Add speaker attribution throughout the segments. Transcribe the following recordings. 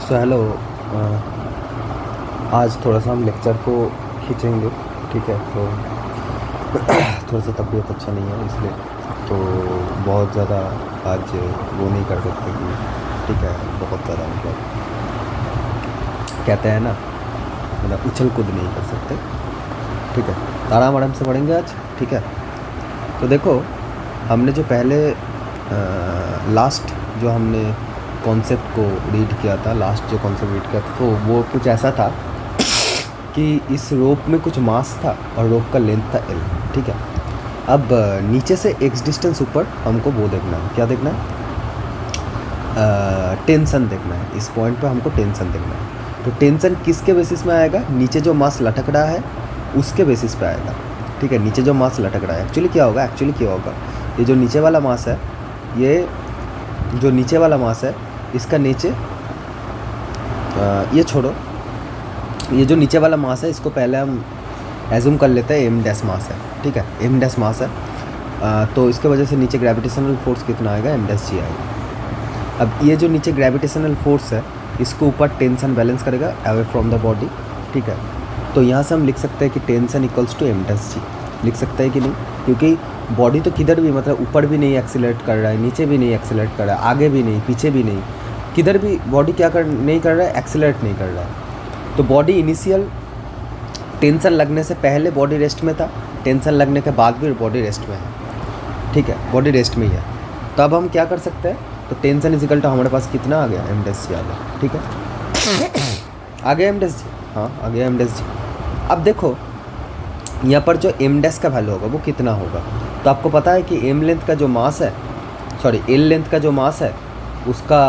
Speaker 1: So hello. आज थोड़ा सा हम लेक्चर को खींचेंगे, ठीक है। तो थोड़ा सा तबीयत अच्छा नहीं है इसलिए तो बहुत ज़्यादा आज वो नहीं कर सकते कि ठीक है, बहुत ज़्यादा मतलब कहते हैं ना, मतलब उछल कूद नहीं कर सकते, ठीक है। तो आराम आराम से पढ़ेंगे आज, ठीक है। तो देखो, हमने जो पहले लास्ट जो हमने कॉन्सेप्ट को रीड किया था, लास्ट जो कॉन्सेप्ट रीड किया था, तो वो कुछ ऐसा था कि इस रोप में कुछ मास था और रोप का लेंथ था एल, ठीक है। अब नीचे से एक्स डिस्टेंस ऊपर हमको वो देखना है, क्या देखना है, टेंशन देखना है। इस पॉइंट पे हमको टेंशन देखना है। तो टेंशन किसके बेसिस में आएगा? नीचे जो मास लटक रहा है उसके बेसिस पे आएगा, ठीक है। नीचे जो मास लटक रहा है, एक्चुअली क्या होगा, ये जो नीचे वाला मास है, ये जो नीचे वाला मास है, इसका नीचे ये छोड़ो, ये जो नीचे वाला मास है इसको पहले हम एज्यूम कर लेते हैं एम डैश मास है, ठीक है। एम डैश मास है, तो इसके वजह से नीचे ग्रेविटेशनल फोर्स कितना आएगा? एम डैश जी आएगा। अब ये जो नीचे ग्रेविटेशनल फोर्स है इसको ऊपर टेंशन बैलेंस करेगा अवे फ्रॉम द बॉडी, ठीक है। तो यहाँ से हम लिख सकते हैं कि tension equals to M dash G, लिख सकते हैं कि नहीं? क्योंकि बॉडी तो किधर भी, मतलब ऊपर भी नहीं एक्सीलरेट कर रहा है, नीचे भी नहीं एक्सीलरेट कर रहा है, आगे भी नहीं, पीछे भी नहीं, किधर भी बॉडी नहीं कर रहा है, एक्सीलरेट नहीं कर रहा है। तो बॉडी इनिशियल टेंशन लगने से पहले बॉडी रेस्ट में था, टेंशन लगने के बाद भी बॉडी रेस्ट में है, ठीक है, बॉडी रेस्ट में ही है। तो अब हम क्या कर सकते हैं? तो टेंशन इजिकल टू हमारे पास कितना आ गया? एम डैश जी आ गया, ठीक है। आ गया एम डैश जी, हाँ आ गया एम डैश जी। अब देखो यहाँ पर जो एम डैश का वैल्यू होगा वो कितना होगा? तो आपको पता है कि एम लेंथ का जो मास है, सॉरी एल लेंथ का जो मास है उसका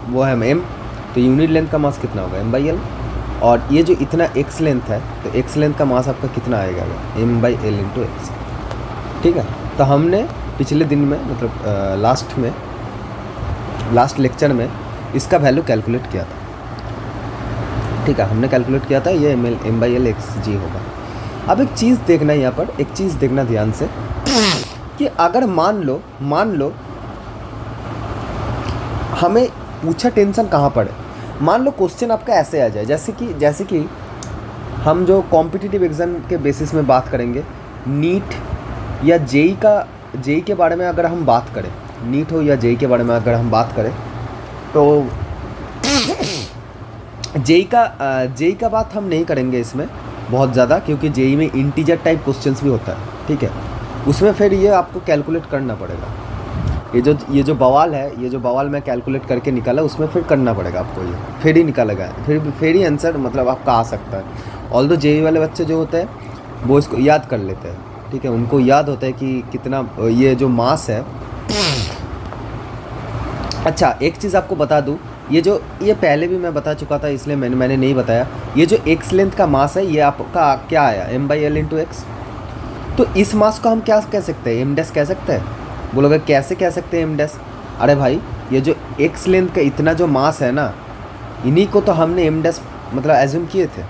Speaker 1: वो है एम, तो यूनिट लेंथ का मास कितना होगा? M by L. और ये जो इतना एक्स लेंथ है, तो एक्स लेंथ का मास आपका कितना आएगा? M by L into X, ठीक है। तो हमने पिछले दिन में, मतलब लास्ट लेक्चर में इसका वैल्यू कैलकुलेट किया था, ठीक है। हमने कैलकुलेट किया था ये एम बाई एल एक्स जी होगा। अब एक चीज़ देखना, यहाँ पर एक चीज़ देखना ध्यान से कि अगर मान लो हमें पूछा टेंशन कहाँ पर है। मान लो क्वेश्चन आपका ऐसे आ जाए, जैसे कि हम जो कॉम्पिटिटिव एग्ज़ाम के बेसिस में बात करेंगे, नीट या जेई के बारे में अगर हम बात करें, नीट हो या जेई के बारे में अगर हम बात करें, तो जेई का बात हम नहीं करेंगे इसमें बहुत ज़्यादा, क्योंकि जेई में इंटीजर टाइप क्वेश्चंस भी होता है, ठीक है। उसमें फिर ये आपको कैलकुलेट करना पड़ेगा। ये जो बवाल है, ये जो बवाल मैं कैलकुलेट करके निकाला, उसमें फिर करना पड़ेगा आपको, ये फिर ही निकालेगा, फिर ही आंसर मतलब आपका आ सकता है। ऑल्दो जेई वाले बच्चे जो होते हैं वो इसको याद कर लेते हैं, ठीक है, उनको याद होता है कि कितना ये जो मास है। अच्छा, एक चीज़ आपको बता दूँ, ये पहले भी मैं बता चुका था, इसलिए मैंने नहीं बताया। ये जो एक्स लेंथ का मास है, ये आपका क्या आया? M by L into X. तो इस मास को हम क्या कह सकते हैं? एम डैश कह सकते हैं। बोलोगे कैसे कह सकते हैं एम डैश? अरे भाई, ये जो एक्स लेंथ का इतना जो मास है ना, इन्हीं को तो हमने एम डैश मतलब एज्यूम किए थे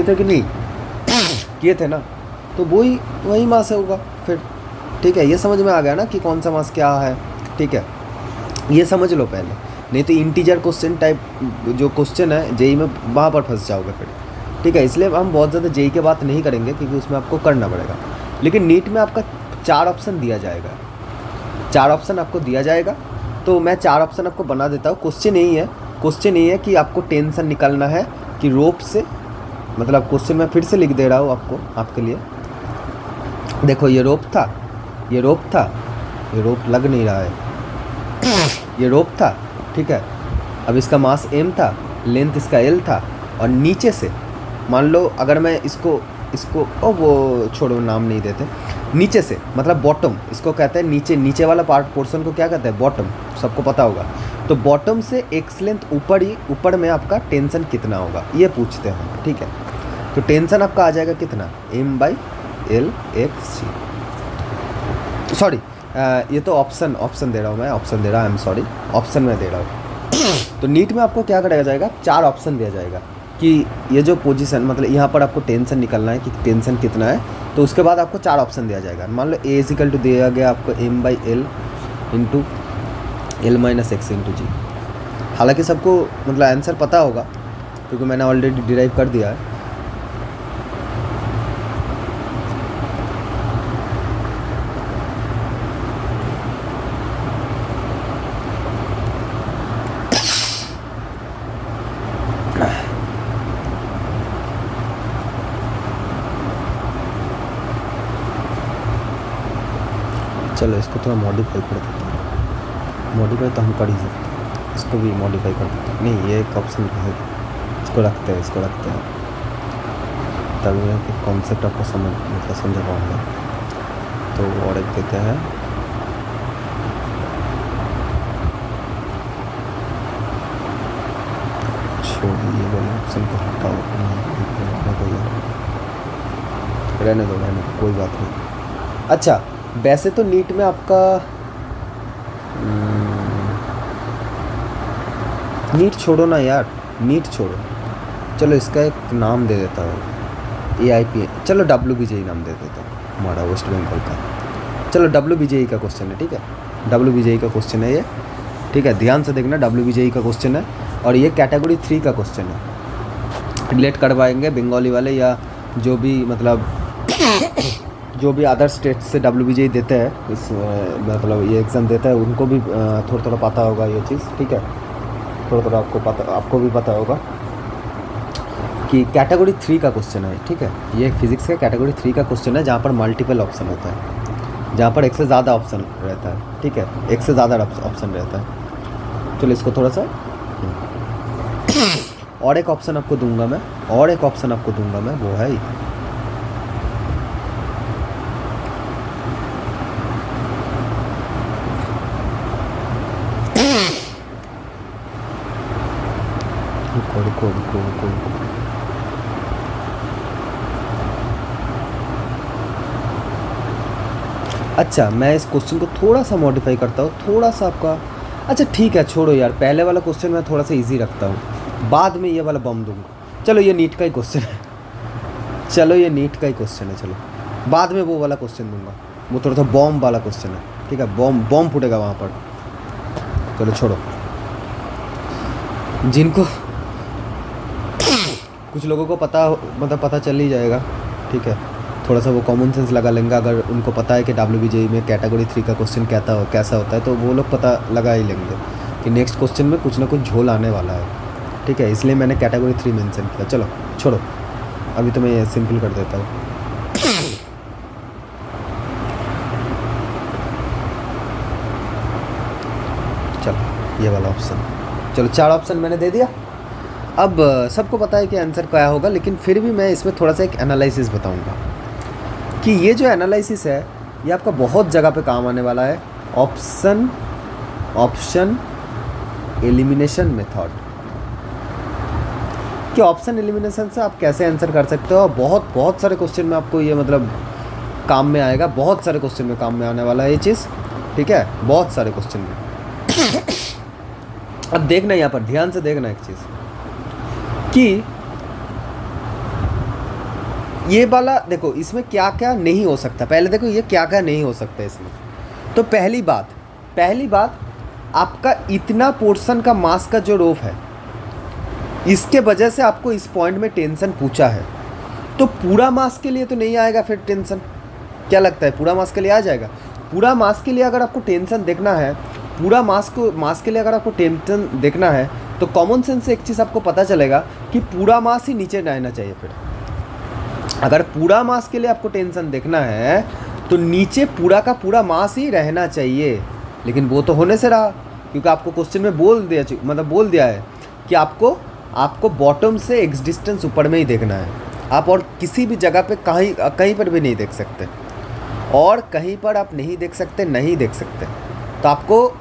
Speaker 1: कि नहीं किए थे ना, तो वही मास होगा फिर, ठीक है। ये समझ में आ गया ना कि कौन सा मास क्या है, ठीक है। ये समझ लो पहले, नहीं तो इंटीजर क्वेश्चन टाइप जो क्वेश्चन है जेई में, वहाँ पर फंस जाओगे फिर, ठीक है। इसलिए हम बहुत ज़्यादा जेई की बात नहीं करेंगे, क्योंकि उसमें आपको करना पड़ेगा। लेकिन नीट में आपका 4 ऑप्शन दिया जाएगा, 4 ऑप्शन आपको दिया जाएगा। तो मैं 4 ऑप्शन आपको बना देता हूँ। क्वेश्चन यही है कि आपको टेंशन निकालना है कि रोप से, मतलब क्वेश्चन मैं फिर से लिख दे रहा हूँ आपके लिए। देखो, ये रोप था, ये रोप लग नहीं रहा है, ये रोप था, ठीक है। अब इसका मास m था, लेंथ इसका l था, और नीचे से मान लो अगर मैं इसको वो छोड़ो, नाम नहीं देते, नीचे से मतलब बॉटम, इसको कहते हैं नीचे वाला पोर्शन को क्या कहते हैं? बॉटम, सबको पता होगा। तो बॉटम से एक्स लेंथ ऊपर में आपका टेंशन कितना होगा, ये पूछते हैं, ठीक है। तो टेंशन आपका आ जाएगा कितना? M by L X g. Sorry, ये तो ऑप्शन दे रहा हूँ मैं, आई एम सॉरी, ऑप्शन में दे रहा हूँ। तो नीट में आपको क्या कराया जाएगा? 4 ऑप्शन दिया जाएगा कि ये जो पोजीशन, मतलब यहाँ पर आपको टेंशन निकालना है कि टेंशन कितना है, तो उसके बाद आपको 4 ऑप्शन दिया जाएगा। मान लो ए इजिकल टू दिया गया आपको M by L into L minus X into G, हालांकि सबको मतलब आंसर पता होगा क्योंकि मैंने ऑलरेडी डिराइव कर दिया है। चलो इसको थोड़ा मॉडिफाई कर देते हैं। मॉडिफाई तो हम कर ही सकते हैं, इसको भी मॉडिफाई कर देते हैं। नहीं, ये एक ऑप्शन रहेगा, इसको रखते हैं, इसको रखते हैं, तभी मैं कि कॉन्सेप्ट आपको समझा पाऊँगा। तो और एक देते हैं, छोड़िए ये वाले ऑप्शन को हटाओ, रहने दो, कोई बात नहीं। अच्छा, वैसे तो नीट में आपका नीट छोड़ो ना यार, नीट छोड़ो, चलो इसका एक नाम दे देता हूँ, AIP, चलो WBJE नाम दे देता हूँ हमारा वेस्ट बंगाल का। चलो WBJE का क्वेश्चन है, ठीक है, WBJE का क्वेश्चन है ये, ठीक है, ध्यान से देखना, WBJE का क्वेश्चन है और ये कैटेगरी 3 का क्वेश्चन है। रिलेट कर पाएंगे बंगाली वाले या जो भी मतलब जो भी अदर स्टेट से WBJE देते हैं, इस मतलब ये एग्ज़ाम देता है, उनको भी थोड़ा थोड़ा पता होगा ये चीज़, ठीक है, थोड़ा थोड़ा आपको भी पता होगा कि कैटेगरी 3 का क्वेश्चन है, ठीक है, ये फिजिक्स का कैटेगरी 3 का क्वेश्चन है जहाँ पर मल्टीपल ऑप्शन होता है, जहाँ पर एक से ज़्यादा ऑप्शन रहता है, ठीक है, एक से ज़्यादा ऑप्शन रहता है। चलो इसको थोड़ा सा और एक ऑप्शन आपको दूंगा मैं, वो है रुको। अच्छा, मैं इस क्वेश्चन को थोड़ा सा मॉडिफाई करता हूँ, थोड़ा सा आपका, अच्छा ठीक है, छोड़ो यार, पहले वाला क्वेश्चन मैं थोड़ा सा इजी रखता हूँ, बाद में ये वाला बम दूंगा। चलो ये नीट का ही क्वेश्चन है, चलो बाद में वो वाला क्वेश्चन दूंगा, वो थोड़ा सा बॉम्ब वाला क्वेश्चन है, ठीक है, बॉम्ब फूटेगा वहाँ पर। चलो छोड़ो, जिनको कुछ लोगों को पता चल ही जाएगा, ठीक है, थोड़ा सा वो कॉमन सेंस लगा लेंगे, अगर उनको पता है कि WBJE में कैटेगरी 3 का क्वेश्चन कैसा होता है, तो वो लोग पता लगा ही लेंगे कि नेक्स्ट क्वेश्चन में कुछ ना कुछ झोल आने वाला है, ठीक है, इसलिए मैंने कैटेगरी 3 मेंशन किया। चलो छोड़ो, अभी तो मैं ये सिंपल कर देता हूँ। चलो ये वाला ऑप्शन, चलो 4 ऑप्शन मैंने दे दिया। अब सबको पता है कि आंसर क्या होगा, लेकिन फिर भी मैं इसमें थोड़ा सा एक एनालिसिस बताऊंगा कि ये जो एनालिसिस है ये आपका बहुत जगह पे काम आने वाला है। ऑप्शन एलिमिनेशन मेथड, कि ऑप्शन एलिमिनेशन से आप कैसे आंसर कर सकते हो। बहुत सारे क्वेश्चन में आपको ये मतलब काम में आएगा, बहुत सारे क्वेश्चन में काम में आने वाला है ये चीज़, ठीक है, बहुत सारे क्वेश्चन में। अब देखना, यहाँ पर ध्यान से देखना एक चीज़ कि ये वाला देखो, इसमें क्या क्या नहीं हो सकता। पहले देखो ये क्या क्या नहीं हो सकता इसमें। तो पहली बात आपका इतना पोर्शन का मास का जो रोफ है, इसके वजह से आपको इस पॉइंट में टेंशन पूछा है, तो पूरा मास के लिए तो नहीं आएगा फिर टेंशन। क्या लगता है पूरा मास के लिए आ जाएगा? पूरा मास के लिए अगर आपको टेंशन देखना है, पूरा मास के लिए अगर आपको टेंशन देखना है, तो कॉमन सेंस से एक चीज़ आपको पता चलेगा कि पूरा मास ही नीचे रहना चाहिए। फिर अगर पूरा मास के लिए आपको टेंशन देखना है तो नीचे पूरा का पूरा मास ही रहना चाहिए, लेकिन वो तो होने से रहा, क्योंकि आपको क्वेश्चन में बोल दिया है कि आपको बॉटम से एक्स डिस्टेंस ऊपर में ही देखना है। आप और किसी भी जगह पे कहीं पर भी नहीं देख सकते, और कहीं पर आप नहीं देख सकते, तो आपको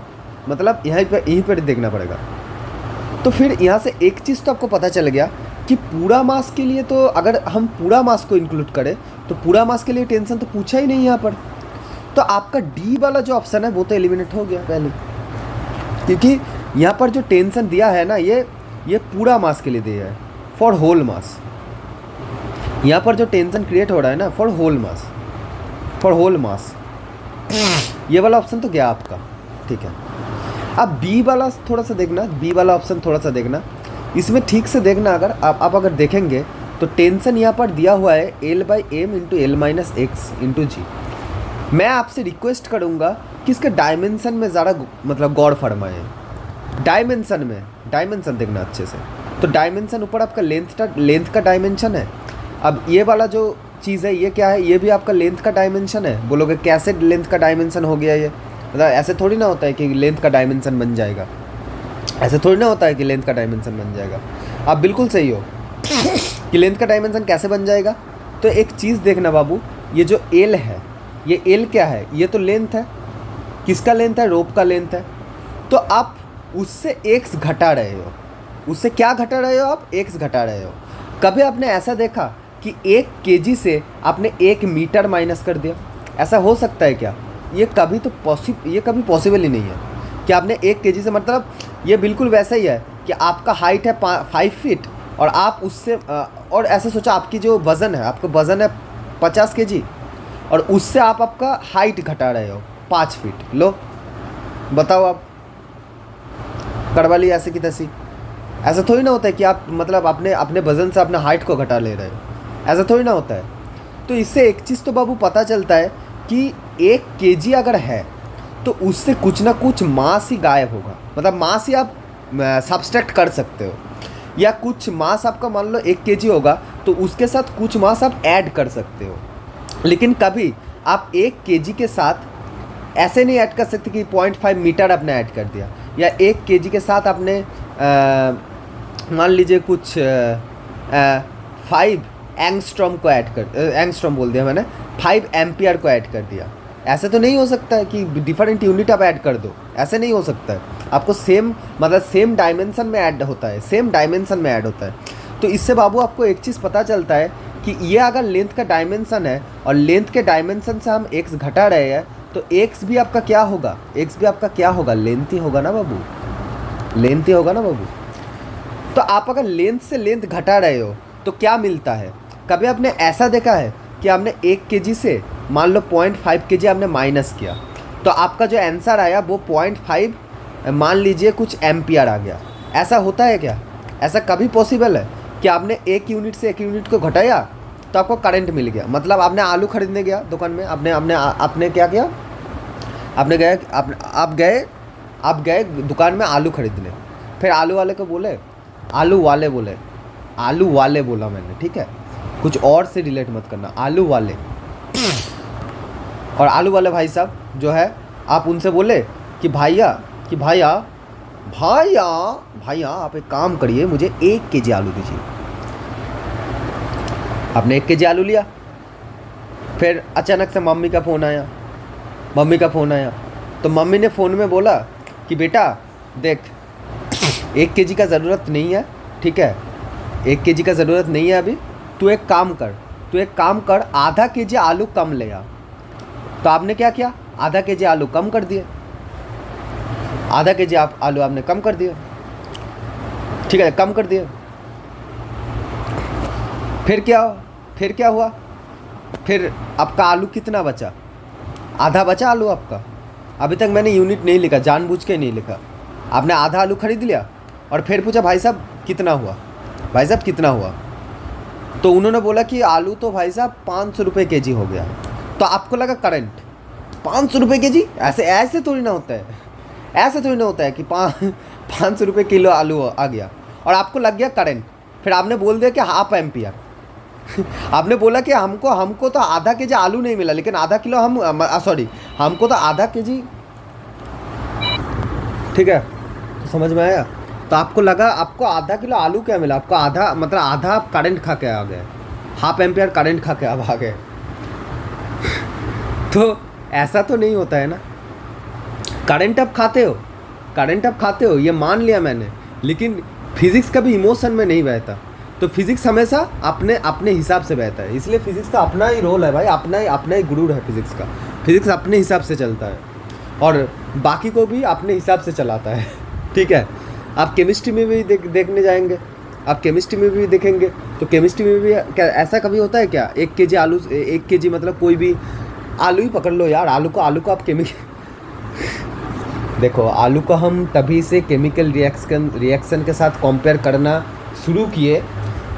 Speaker 1: मतलब यहीं पर देखना पड़ेगा। तो फिर यहाँ से एक चीज़ तो आपको पता चल गया कि पूरा मास के लिए, तो अगर हम पूरा मास को इंक्लूड करें तो पूरा मास के लिए टेंशन तो पूछा ही नहीं यहाँ पर। तो आपका डी वाला जो ऑप्शन है वो तो एलिमिनेट हो गया पहले, क्योंकि यहाँ पर जो टेंशन दिया है ना, ये पूरा मास के लिए दिया है, फॉर होल मास। यहाँ पर जो टेंशन क्रिएट हो रहा है ना, फॉर होल मास, ये वाला ऑप्शन तो गया आपका, ठीक है। अब बी वाला थोड़ा सा देखना, बी वाला ऑप्शन थोड़ा सा देखना, इसमें ठीक से देखना। अगर आप अगर देखेंगे तो टेंशन यहाँ पर दिया हुआ है L/m into L minus X into G. मैं आपसे रिक्वेस्ट करूँगा कि इसके डायमेंशन में ज़रा मतलब गौर फरमाएं। डायमेंशन में, डायमेंशन देखना अच्छे से। तो डायमेंशन ऊपर आपका लेंथ का डायमेंशन है। अब ये वाला जो चीज़ है ये क्या है, ये भी आपका लेंथ का डायमेंशन है। बोलोगे कैसे लेंथ का डायमेंशन हो गया ये, मतलब ऐसे थोड़ी ना होता है कि लेंथ का डायमेंशन बन जाएगा, ऐसे थोड़ी ना होता है कि लेंथ का डायमेंशन बन जाएगा। आप बिल्कुल सही हो कि लेंथ का डायमेंशन कैसे बन जाएगा। तो एक चीज़ देखना बाबू, ये जो एल है, ये एल क्या है, ये तो लेंथ है। किसका लेंथ है, रोप का लेंथ है। तो आप उससे एक्स घटा रहे हो, उससे क्या घटा रहे हो आप, एक्स घटा रहे हो। कभी आपने ऐसा देखा कि 1 केजी से आपने 1 मीटर माइनस कर दिया, ऐसा हो सकता है क्या? ये कभी पॉसिबल ही नहीं है कि आपने 1 केजी से, मतलब ये बिल्कुल वैसा ही है कि आपका हाइट है 5 फीट और आप उससे और ऐसे सोचा आपकी जो वज़न है, आपका वज़न है 50 केजी और उससे आप आपका हाइट घटा रहे हो 5 फीट। लो बताओ, आप करवा ली ऐसे की तैसी। ऐसा थोड़ी ना होता है कि आप मतलब अपने वज़न से अपने हाइट को घटा ले रहे हो, ऐसा थोड़ी ना होता है। तो इससे एक चीज़ तो बाबू पता चलता है कि 1 केजी अगर है तो उससे कुछ ना कुछ मास ही गायब होगा, मतलब मास ही आप सब्सट्रैक्ट कर सकते हो। या कुछ मास आपका मान लो 1 केजी होगा तो उसके साथ कुछ मास आप ऐड कर सकते हो। लेकिन कभी आप 1 केजी के साथ ऐसे नहीं ऐड कर सकते कि 0.5 मीटर आपने ऐड कर दिया, या 1 केजी के साथ आपने मान लीजिए कुछ 5 एंगस्ट्रॉम को ऐड कर, एंगस्ट्रॉम बोल दिया मैंने, 5 एम्पियर को ऐड कर दिया। ऐसे तो नहीं हो सकता है कि डिफरेंट यूनिट आप ऐड कर दो, ऐसे नहीं हो सकता है। आपको सेम डायमेंशन में ऐड होता है, सेम डायमेंशन में ऐड होता है। तो इससे बाबू आपको एक चीज़ पता चलता है कि ये अगर लेंथ का डायमेंशन है और लेंथ के डायमेंशन से हम एक्स घटा रहे हैं तो एक्स भी आपका क्या होगा, एक्स भी आपका क्या होगा, लेंथ ही होगा ना बाबू, लेंथ ही होगा ना बाबू। तो आप अगर लेंथ से लेंथ घटा रहे हो तो क्या मिलता है? कभी आपने ऐसा देखा है कि आपने 1 केजी से मान लो 0.5 केजी आपने माइनस किया तो आपका जो आंसर आया वो 0.5 मान लीजिए कुछ एम्पियर आ गया? ऐसा होता है क्या? ऐसा कभी पॉसिबल है कि आपने 1 यूनिट से 1 यूनिट को घटाया तो आपको करंट मिल गया? मतलब आपने आलू खरीदने गया दुकान में, आपने क्या किया, आप गए दुकान में आलू खरीदने, फिर आलू वाले को बोले, आलू वाले बोला मैंने, ठीक है, कुछ और से रिलेट मत करना, आलू वाले। और आलू वाले भाई साहब जो है, आप उनसे बोले कि भैया आप एक काम करिए, मुझे 1 केजी आलू दीजिए। आपने 1 केजी आलू लिया, फिर अचानक से मम्मी का फ़ोन आया तो मम्मी ने फ़ोन में बोला कि बेटा देख 1 केजी का ज़रूरत नहीं है, ठीक है, 1 केजी का ज़रूरत नहीं है अभी, तू एक काम कर आधा केजी आलू कम ले आ। तो आपने क्या किया, आधा केजी आलू कम कर दिए, आधा केजी आलू आपने कम कर दिया, ठीक है, कम कर दिया। फिर क्या हुआ, फिर आपका आलू कितना बचा, आधा बचा आलू आपका। अभी तक मैंने यूनिट नहीं लिखा, जानबूझ के नहीं लिखा। आपने आधा आलू खरीद लिया और फिर पूछा भाई साहब कितना हुआ, तो उन्होंने बोला कि आलू तो भाई साहब 500 रुपये केजी हो गया। तो आपको लगा करंट 500 रुपये केजी, ऐसे थोड़ी ना होता है, ऐसे थोड़ी ना होता है कि 500 रुपये किलो आलू आ गया और आपको लग गया करंट। फिर आपने बोल दिया कि हाफ एम्पियर। आपने बोला कि हमको तो आधा केजी आलू नहीं मिला, लेकिन आधा किलो हमको तो आधा केजी, ठीक है, तो समझ में आया। तो आपको लगा आपको आधा किलो आलू क्या मिला, आपको आधा मतलब आधा आप करंट खा के आ गए, हाफ एम्पियर करंट खा के आप आ गए। तो ऐसा तो नहीं होता है ना। करंट आप खाते हो ये मान लिया मैंने, लेकिन फिज़िक्स कभी इमोशन में नहीं बहता। तो फिज़िक्स हमेशा अपने हिसाब से बहता है, इसलिए फिज़िक्स का अपना ही रोल है भाई, अपना ही गुरूर है फिज़िक्स का। फिज़िक्स अपने हिसाब से चलता है और बाकी को भी अपने हिसाब से चलाता है, ठीक है। आप केमिस्ट्री में भी देखने जाएंगे, आप केमिस्ट्री में भी देखेंगे तो केमिस्ट्री में भी क्या ऐसा कभी होता है क्या, 1 केजी आलू, 1 केजी मतलब कोई भी आलू ही पकड़ लो यार, आलू को आप देखो आलू को हम तभी से केमिकल रिएक्शन के साथ कंपेयर करना शुरू किए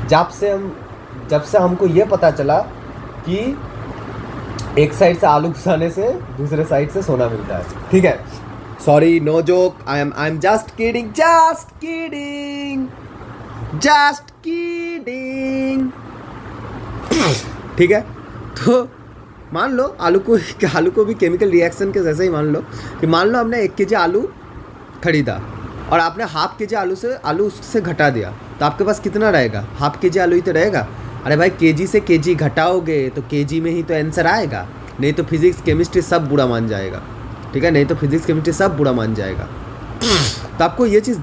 Speaker 1: जब से हमको ये पता चला कि एक साइड से आलू घुसाने से दूसरे साइड से सोना मिलता है। ठीक है, sorry, no joke, I am just kidding, ठीक है। तो मान लो आलू को भी केमिकल रिएक्शन के जैसे ही मान लो कि हमने 1 kg आलू खरीदा और आपने हाफ के जी आलू उससे घटा दिया, तो आपके पास कितना रहेगा? हाफ के जी आलू ही तो रहेगा। अरे भाई केजी से केजी घटाओगे तो केजी में ही तो आंसर आएगा, नहीं तो फिजिक्स केमिस्ट्री सब बुरा मान जाएगा। ठीक है, नहीं तो फिजिक्स केमिस्ट्री सब बुरा मान जाएगा। तो आपको ये चीज़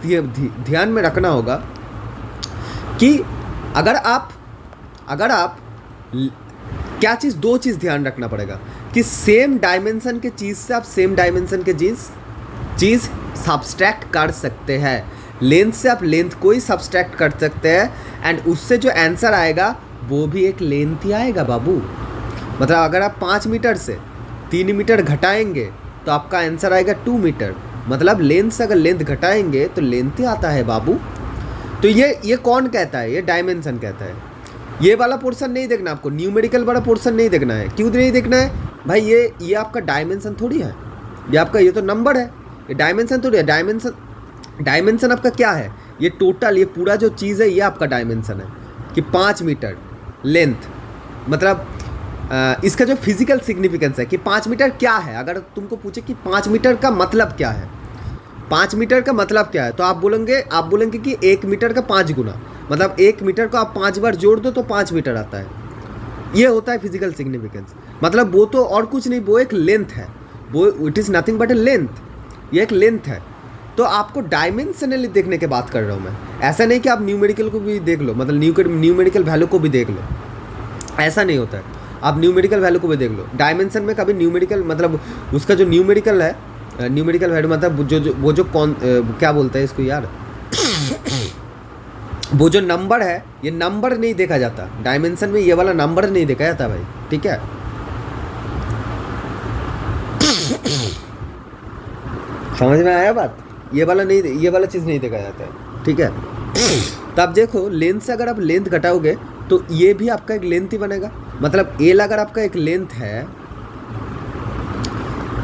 Speaker 1: ध्यान में रखना होगा कि अगर आप क्या चीज़, 2 चीज़ ध्यान रखना पड़ेगा कि सेम डायमेंशन के चीज़ से आप सेम डायमेंशन के चीज़ सब्सट्रैक्ट कर सकते हैं। लेंथ से आप लेंथ को ही सब्सट्रैक्ट कर सकते हैं एंड उससे जो आंसर आएगा वो भी एक लेंथ ही आएगा बाबू। मतलब अगर आप 5 मीटर से 3 मीटर घटाएंगे तो आपका आंसर आएगा 2 मीटर। मतलब लेंथ से अगर लेंथ घटाएंगे तो लेंथ ही आता है बाबू। तो ये कौन कहता है? ये डायमेंशन कहता है। ये वाला पोर्शन नहीं देखना आपको, न्यूमेरिकल वाला पोर्शन नहीं देखना है। क्यों नहीं देखना है भाई? ये आपका डायमेंशन थोड़ी है, ये तो नंबर है, ये डायमेंशन थोड़ी है। डायमेंशन आपका क्या है? ये टोटल, ये पूरा जो चीज़ है ये आपका डायमेंशन है कि 5 मीटर लेंथ। मतलब इसका जो फिजिकल सिग्निफिकेंस है कि 5 मीटर क्या है। अगर तुमको पूछे कि 5 मीटर का मतलब क्या है, 5 मीटर का मतलब क्या है, तो आप बोलेंगे कि 1 मीटर का 5 गुना। मतलब 1 मीटर को आप 5 बार जोड़ दो तो 5 मीटर आता है। ये होता है फिजिकल सिग्निफिकेंस। मतलब वो तो और कुछ नहीं, वो एक लेंथ है, वो it is nothing but A length. ये एक लेंथ है। तो आपको डायमेंशनली देखने की बात कर रहा हूँ मैं। ऐसा नहीं कि आप न्यूमेरिकल को भी देख लो, मतलब न्यूमेरिकल वैल्यू को भी देख लो, ऐसा नहीं होता है। आप न्यूमेरिकल वैल्यू को भी देख लो। डायमेंशन में कभी न्यूमेरिकल, मतलब उसका जो न्यूमेरिकल है, न्यूमेरिकल वैल्यू मतलब क्या बोलते हैं इसको यार, वो जो नंबर है, ये नंबर नहीं देखा जाता डायमेंशन में। ये वाला नंबर नहीं देखा जाता भाई। ठीक है, समझ में आया बात? ये वाला चीज़ नहीं देखा जाता है। ठीक है, तो आप देखो लेंथ से अगर आप लेंथ घटाओगे तो ये भी आपका एक लेंथ ही बनेगा। मतलब एल अगर आपका एक लेंथ है,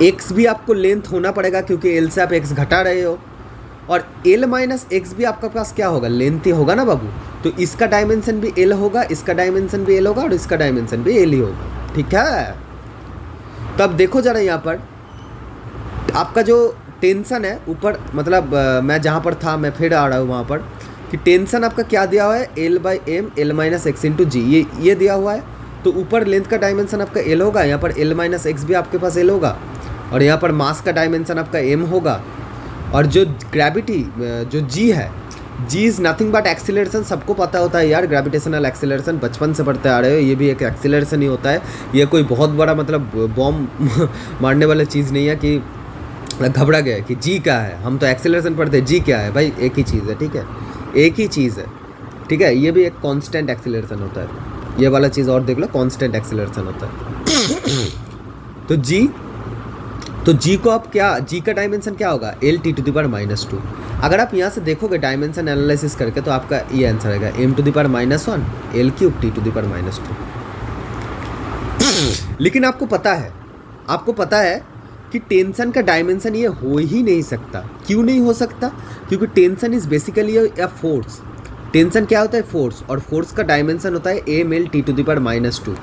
Speaker 1: एक्स भी आपको लेंथ होना पड़ेगा क्योंकि एल से आप एक्स घटा रहे हो, और एल माइनस एक्स भी आपके पास क्या होगा? लेंथ ही होगा ना बाबू। तो इसका डायमेंशन भी एल होगा, इसका डायमेंशन भी एल होगा और इसका डायमेंशन भी एल ही होगा। ठीक है, तो अब देखो जरा यहाँ पर आपका जो टेंशन है ऊपर, मतलब मैं जहाँ पर था मैं फिर आ रहा हूँ वहाँ पर कि टेंशन आपका क्या दिया हुआ है? L by M L minus X into G, ये दिया हुआ है। तो ऊपर लेंथ का डायमेंशन आपका एल होगा, यहाँ पर एल माइनस एक्स भी आपके पास एल होगा, और यहाँ पर मास का डायमेंशन आपका एम होगा। और जो ग्रेविटी जो जी है, जी इज़ नथिंग बट एक्सीलरेशन। सबको पता होता है यार, ग्रेविटेशनल एक्सीलरेशन बचपन से पढ़ते आ रहे हो, ये भी एक एक्सीलरेशन ही होता है। ये कोई बहुत बड़ा मतलब बॉम्ब मारने वाला चीज़ नहीं है कि घबरा गया कि जी क्या है। हम तो एक्सीलरेशन पढ़ते हैं, जी क्या है भाई? एक ही चीज़ है। ठीक है, एक ही चीज़ है। ठीक है, ये भी एक कांस्टेंट एक्सीलरेशन होता है। ये वाला चीज़ और देख लो, कांस्टेंट एक्सीलरेशन होता है। तो जी को आप क्या, जी का डायमेंशन क्या होगा? L T to the power -2। अगर आप यहाँ से देखोगे डायमेंशन एनालिसिस करके तो आपका ये आंसर आएगा M to the power -1 L cube T to the power -2। लेकिन आपको पता है कि टेंशन का डायमेंशन ये हो ही नहीं सकता। क्यों नहीं हो सकता? क्योंकि tension is basically a force. Tension क्या होता है? फोर्स। और फोर्स का डायमेंशन होता है M L T to the power -2।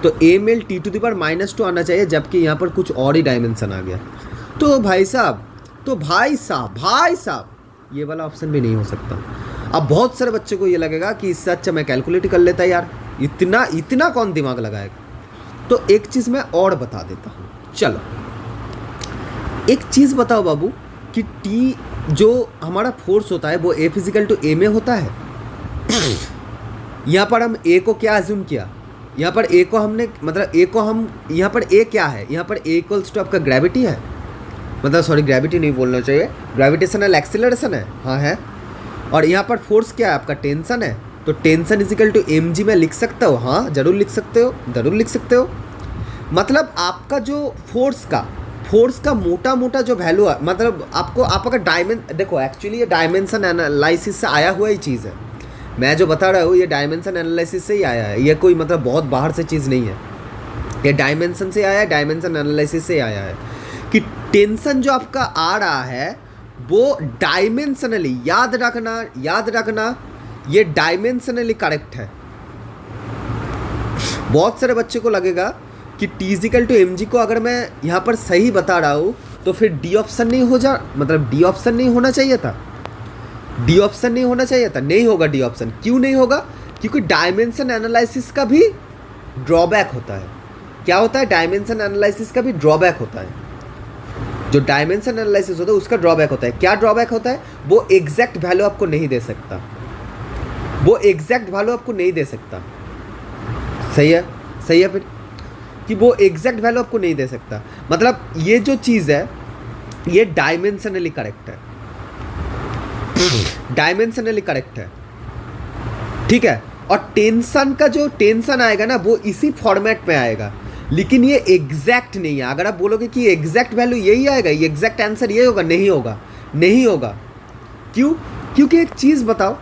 Speaker 1: तो M L T to the power -2 आना चाहिए, जबकि यहाँ पर कुछ और ही डायमेंशन आ गया। तो भाई साहब ये वाला ऑप्शन भी नहीं हो सकता। अब बहुत सारे बच्चों को ये लगेगा कि इससे अच्छा मैं कैलकुलेट कर लेता यार, इतना कौन दिमाग लगाएगा। तो एक चीज़ मैं और बता देता हूँ। चलो एक चीज़ बताओ बाबू कि टी जो हमारा फोर्स होता है वो ए फिजिकल टू ए में होता है। यहाँ पर हम ए को क्या अज्यूम किया? यहाँ पर ए को हमने, मतलब ए को हम, यहाँ पर ए क्या है? यहाँ पर ए इक्वल्स टू आपका ग्रेविटी है, मतलब सॉरी ग्रेविटी नहीं बोलना चाहिए, ग्रेविटेशनल एक्सीलरेशन है। हाँ है। और यहाँ पर फोर्स क्या है? आपका टेंशन है। तो tension is equal to M G में लिख सकता हो? हाँ जरूर लिख सकते हो। मतलब आपका जो फोर्स का मोटा मोटा जो वैल्यू है, मतलब आपको आप अगर देखो एक्चुअली ये डायमेंशन एनालिसिस से आया हुआ ही चीज़ है। मैं जो बता रहा हूँ ये डायमेंशन एनालिसिस से ही आया है, ये कोई मतलब बहुत बाहर से चीज़ नहीं है, ये डायमेंशन से आया है, डायमेंशन एनालिसिस से आया है कि टेंशन जो आपका आ रहा है वो डायमेंशनली, याद रखना ये डायमेंशनली करेक्ट है। बहुत सारे बच्चे को लगेगा कि T=mg को अगर मैं यहाँ पर सही बता रहा हूँ तो फिर डी ऑप्शन नहीं हो जा, मतलब डी ऑप्शन नहीं होना चाहिए था, डी ऑप्शन नहीं होना चाहिए था। नहीं होगा डी ऑप्शन, क्यों नहीं होगा? क्योंकि डायमेंशन एनालिसिस का भी ड्रॉबैक होता है। क्या होता है? डायमेंशन एनालिसिस का भी ड्रॉबैक होता है। जो डायमेंशन एनालिसिस होता है उसका ड्रॉबैक होता है। क्या ड्रॉबैक होता है? वो एग्जैक्ट वैल्यू आपको नहीं दे सकता, वो एग्जैक्ट वैल्यू आपको नहीं दे सकता। सही है, सही है फिर कि वो एग्जैक्ट वैल्यू आपको नहीं दे सकता। मतलब ये जो चीज़ है ये डायमेंशनली करेक्ट है, डायमेंशनली करेक्ट है, ठीक है। और टेंशन का जो टेंशन आएगा ना वो इसी फॉर्मेट में आएगा, लेकिन ये एग्जैक्ट नहीं है। अगर आप बोलोगे कि एग्जैक्ट वैल्यू यही आएगा, ये एग्जैक्ट आंसर ये होगा, नहीं होगा, नहीं होगा। क्यों? क्योंकि एक चीज़ बताओ,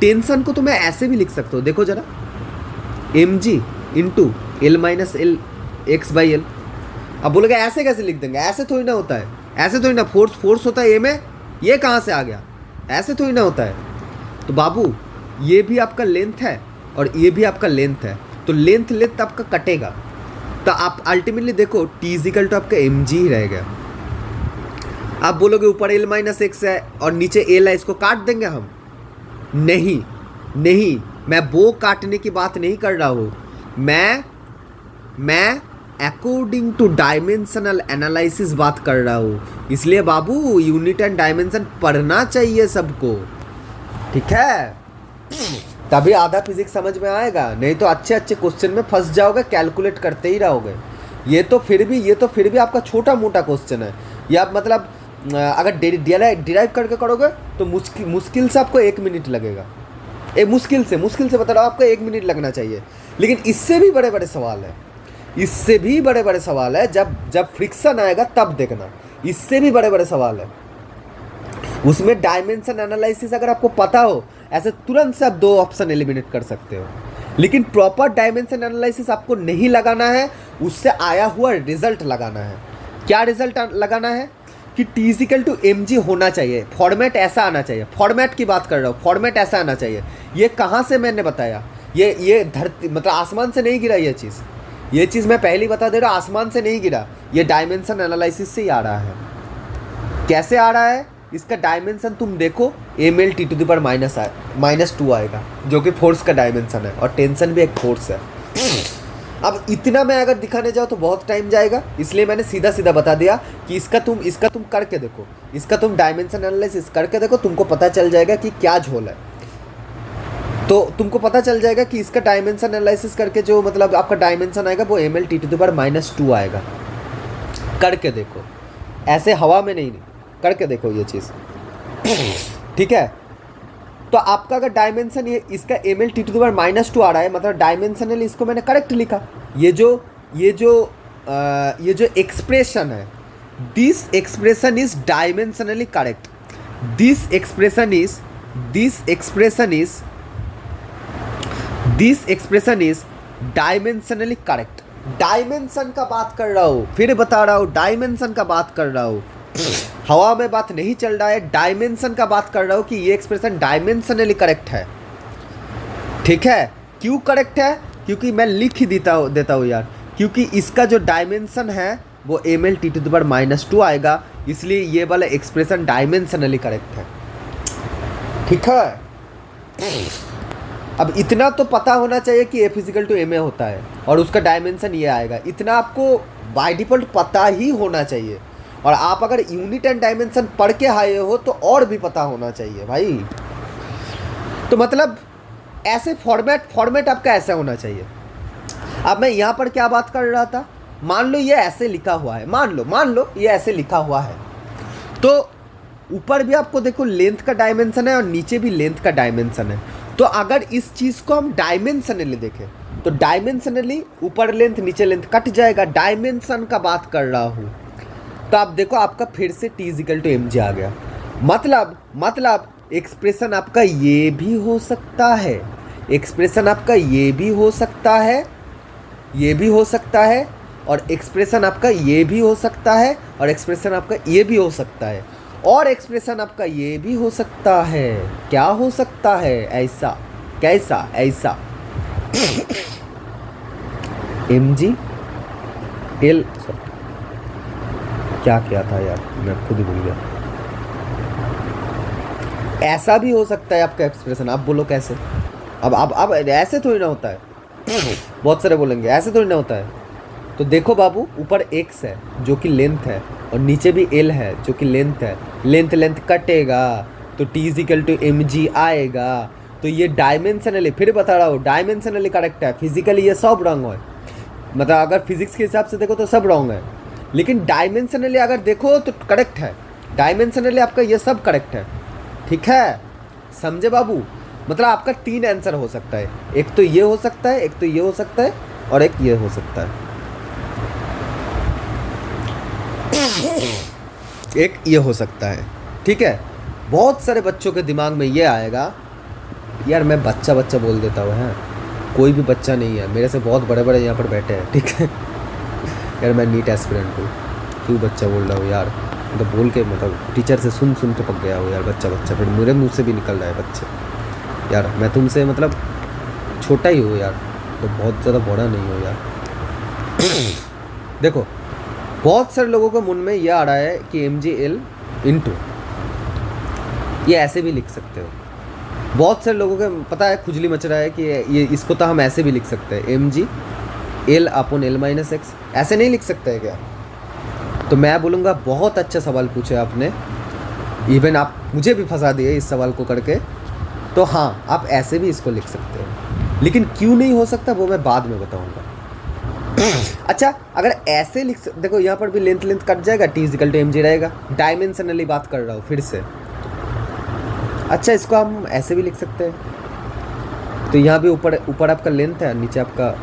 Speaker 1: टेंशन को तो मैं ऐसे भी लिख सकता हूँ, देखो जरा, mg इंटू L-L x/L। अब बोलोगे ऐसे कैसे लिख देंगे? ऐसे थोड़ी ना होता है, ऐसे थोड़ी ना, फोर्स होता है ए में, ये कहाँ से आ गया? ऐसे थोड़ी ना होता है। तो बाबू ये भी आपका लेंथ है और ये भी आपका लेंथ है, तो लेंथ आपका कटेगा। तो आप अल्टीमेटली देखो T= तो आपका mg ही रहेगा। आप बोलोगे ऊपर L-x है और नीचे L है, इसको काट देंगे हम? नहीं, मैं वो काटने की बात नहीं कर रहा हूँ, मैं अकॉर्डिंग टू डायमेंशनल एनालिसिस बात कर रहा हूँ। इसलिए बाबू यूनिट एंड डायमेंशन पढ़ना चाहिए सबको, ठीक है? तभी आधा फिजिक्स समझ में आएगा, नहीं तो अच्छे क्वेश्चन में फंस जाओगे, कैलकुलेट करते ही रहोगे। ये तो फिर भी आपका छोटा मोटा क्वेश्चन है। ये आप मतलब अगर डिराइव करके करोगे तो मुश्किल से आपको 1 मिनट लगेगा। मुश्किल से बता रहा हूँ, आपको 1 मिनट लगना चाहिए। लेकिन इससे भी बड़े बड़े सवाल है, जब फ्रिक्शन आएगा तब देखना, इससे भी बड़े सवाल है। उसमें डायमेंशन एनालिसिस अगर आपको पता हो, ऐसे तुरंत से आप 2 ऑप्शन एलिमिनेट कर सकते हो। लेकिन प्रॉपर डायमेंशन एनालिसिस आपको नहीं लगाना है, उससे आया हुआ रिजल्ट लगाना है। क्या रिजल्ट लगाना है? कि T=mg होना चाहिए, फॉर्मेट ऐसा आना चाहिए। फॉर्मेट की बात कर रहा हूँ, फॉर्मेट ऐसा आना चाहिए। ये कहाँ से मैंने बताया? ये धरती, मतलब आसमान से नहीं गिरा ये चीज़ मैं पहले ही बता दे रहा हूँ, आसमान से नहीं गिरा, ये डायमेंशन एनालिसिस से ही आ रहा है। कैसे आ रहा है? इसका डायमेंशन तुम देखो, mL-T⁻² आएगा, जो कि फोर्स का डायमेंशन है, और टेंशन भी एक फोर्स है। अब इतना मैं अगर दिखाने जाऊँ तो बहुत टाइम जाएगा, इसलिए मैंने सीधा बता दिया कि इसका तुम करके देखो, इसका तुम डायमेंशन एनालिसिस करके देखो, तुमको पता चल जाएगा कि क्या झोल है। तो तुमको पता चल जाएगा कि इसका डायमेंशन एनालिसिस करके जो मतलब आपका डायमेंशन आएगा वो mL-T⁻² आएगा। करके देखो, ऐसे हवा में नहीं, करके देखो ये चीज़, ठीक है? तो आपका अगर डायमेंशन ये इसका mL-T⁻² आ रहा है, मतलब डायमेंशनल, इसको मैंने करेक्ट लिखा। ये जो एक्सप्रेशन है, this expression is dimensionally correct, this expression is dimensionally correct. Dimension का बात कर रहा हूँ, फिर बता रहा हूँ, डायमेंशन का बात कर रहा हूँ, हवा में बात नहीं चल रहा है, डायमेंशन का बात कर रहा हूँ कि ये एक्सप्रेशन डायमेंशनली करेक्ट है, ठीक है? क्यों करेक्ट है? क्योंकि मैं लिख ही देता हूँ यार, क्योंकि इसका जो डायमेंशन है वो mL-T⁻² आएगा, इसलिए ये वाला एक्सप्रेशन डायमेंशनली करेक्ट है, ठीक है? अब इतना तो पता होना चाहिए कि F=ma होता है और उसका डायमेंशन ये आएगा, इतना आपको बाय डिफ़ॉल्ट पता ही होना चाहिए। और आप अगर यूनिट एंड डायमेंशन पढ़ के आए हो तो और भी पता होना चाहिए भाई। तो मतलब ऐसे फॉर्मेट आपका ऐसा होना चाहिए। अब मैं यहाँ पर क्या बात कर रहा था, मान लो ये ऐसे लिखा हुआ है, मान लो ये ऐसे लिखा हुआ है, तो ऊपर भी आपको देखो लेंथ का डायमेंशन है और नीचे भी लेंथ का डायमेंशन है। तो अगर इस चीज़ को हम डायमेंशनली देखें तो डायमेंशनली ऊपर लेंथ नीचे लेंथ कट जाएगा, डायमेंशन का बात कर रहा हूँ। तो आप देखो आपका फिर से t is equal to M G आ गया। मतलब एक्सप्रेशन आपका ये भी हो सकता है, एक्सप्रेशन आपका ये भी हो सकता है, ये भी हो सकता है, और एक्सप्रेशन आपका ये भी हो सकता है, और एक्सप्रेशन आपका ये भी हो सकता है, और एक्सप्रेशन आपका ये भी हो सकता है। क्या हो सकता है? ऐसा, कैसा, ऐसा एम जी एल, क्या किया था यार, मैं खुद ही भूल गया। ऐसा भी हो सकता है आपका एक्सप्रेशन। आप बोलो कैसे? अब ऐसे थोड़ी ना होता है। बहुत सारे बोलेंगे ऐसे थोड़ी ना होता है। तो देखो बाबू, ऊपर x है जो कि लेंथ है, और नीचे भी l है जो कि लेंथ है। लेंथ कटेगा तो t is equal to M G आएगा। तो ये डायमेंशनली, फिर बता रहा हूँ, डायमेंशनली करेक्ट है। फिजिकली ये सब रॉन्ग है, मतलब अगर फिजिक्स के हिसाब से देखो तो सब रॉन्ग है, लेकिन डायमेंशनली अगर देखो तो करेक्ट है। डायमेंशनली आपका ये सब करेक्ट है, ठीक है, समझे बाबू? मतलब आपका 3 आंसर हो सकता है, एक तो ये हो सकता है, एक तो ये हो सकता है, और एक ये हो सकता है, एक ये हो सकता है, ठीक है। बहुत सारे बच्चों के दिमाग में ये आएगा, यार मैं बच्चा बोल देता हूँ, हैं कोई भी बच्चा नहीं है, मेरे से बहुत बड़े बड़े यहाँ पर बैठे हैं, ठीक है। यार मैं नीट एस्पिरेंट हूँ, क्यों बच्चा बोल रहा हूँ यार, मतलब बोल के, मतलब टीचर से सुन के पक गया हो यार, बच्चा, फिर मेरे मुँह से भी निकल रहा है बच्चे। यार मैं तुमसे मतलब छोटा ही हूँ यार, तो बहुत ज़्यादा बड़ा नहीं हो यार। देखो बहुत सारे लोगों के मन में ये आ रहा है कि एम जी एल इंटू, ये ऐसे भी लिख सकते हो। बहुत सारे लोगों को पता है, खुजली मच रहा है कि ये इसको तो हम ऐसे भी लिख सकते हैं, M G L upon L minus X, ऐसे नहीं लिख सकते हैं क्या? तो मैं बोलूँगा बहुत अच्छा सवाल पूछे आपने, इवन आप मुझे भी फंसा दिए इस सवाल को करके। तो हाँ, आप ऐसे भी इसको लिख सकते हो, लेकिन क्यों नहीं हो सकता वो मैं बाद में बताऊँगा। अच्छा, अगर ऐसे लिख, देखो यहाँ पर भी लेंथ कट जाएगा, T is equal to M G रहेगा। डायमेंशनली बात कर रहा हूँ फिर से। अच्छा, इसको हम ऐसे भी लिख सकते हैं। तो यहाँ भी ऊपर आपका लेंथ है, नीचे आपका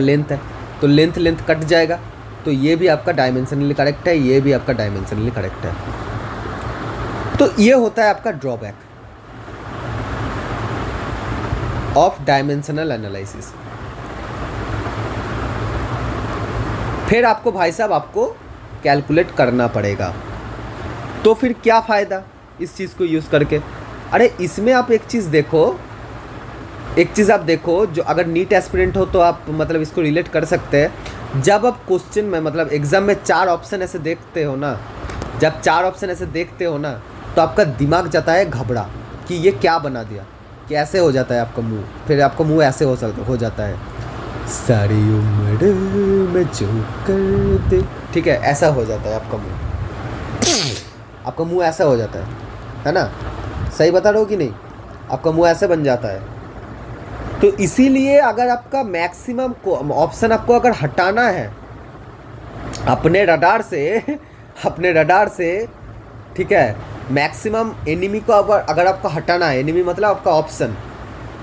Speaker 1: लेंथ है, तो लेंथ कट जाएगा, तो ये भी आपका डायमेंशनली करेक्ट है, ये भी आपका डायमेंशनली करेक्ट है। तो ये होता है आपका ड्रॉबैक ऑफ डायमेंशनल एनालिसिस। फिर आपको भाई साहब आपको कैलकुलेट करना पड़ेगा। तो फिर क्या फ़ायदा इस चीज़ को यूज़ करके? अरे इसमें आप एक चीज़ आप देखो, जो अगर नीट एस्पिरेंट हो तो आप मतलब इसको रिलेट कर सकते हैं। जब आप क्वेश्चन में, मतलब एग्ज़ाम में 4 ऑप्शन ऐसे देखते हो ना, जब 4 ऑप्शन ऐसे देखते हो ना, तो आपका दिमाग जाता है घबरा कि ये क्या बना दिया, कि ऐसे हो जाता है आपका मुंह, फिर आपका मुंह ऐसे हो जाता है, सारी उम्र में जो कर दे, ठीक है, ऐसा हो जाता है आपका मुंह ऐसा हो जाता है ना? सही बता रहे हो कि नहीं? आपका मुंह ऐसे बन जाता है। तो इसीलिए अगर आपका मैक्सिमम ऑप्शन आपको अगर हटाना है अपने रडार से, ठीक है, मैक्सिमम एनिमी को अगर आपको हटाना है, एनिमी मतलब आपका ऑप्शन,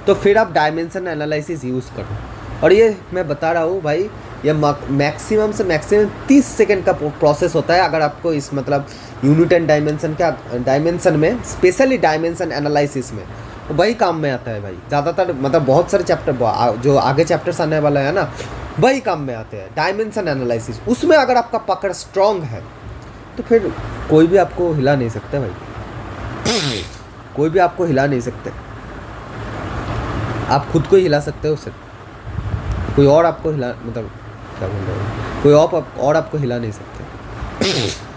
Speaker 1: तो फिर आप डायमेंशन एनालिसिस यूज़ करो। और ये मैं बता रहा हूँ भाई, ये मैक्सिमम से मैक्सिमम 30 सेकंड का प्रोसेस होता है। अगर आपको इस मतलब यूनिट एंड डायमेंशन में, स्पेशली डायमेंशन एनालिसिस में, तो वही काम में आता है भाई। ज़्यादातर मतलब बहुत सारे चैप्टर जो आगे चैप्टर्स आने वाला है ना, वही काम में आते हैं, डायमेंशन एनालिसिस। उसमें अगर आपका पकड़ स्ट्रॉन्ग है तो फिर कोई भी आपको हिला नहीं सकता भाई, कोई भी आपको हिला नहीं सकते। आप खुद को ही हिला सकते हो सिर्फ, कोई और आपको हिला, मतलब क्या बोल रहे हो, कोई और आपको हिला नहीं सकते।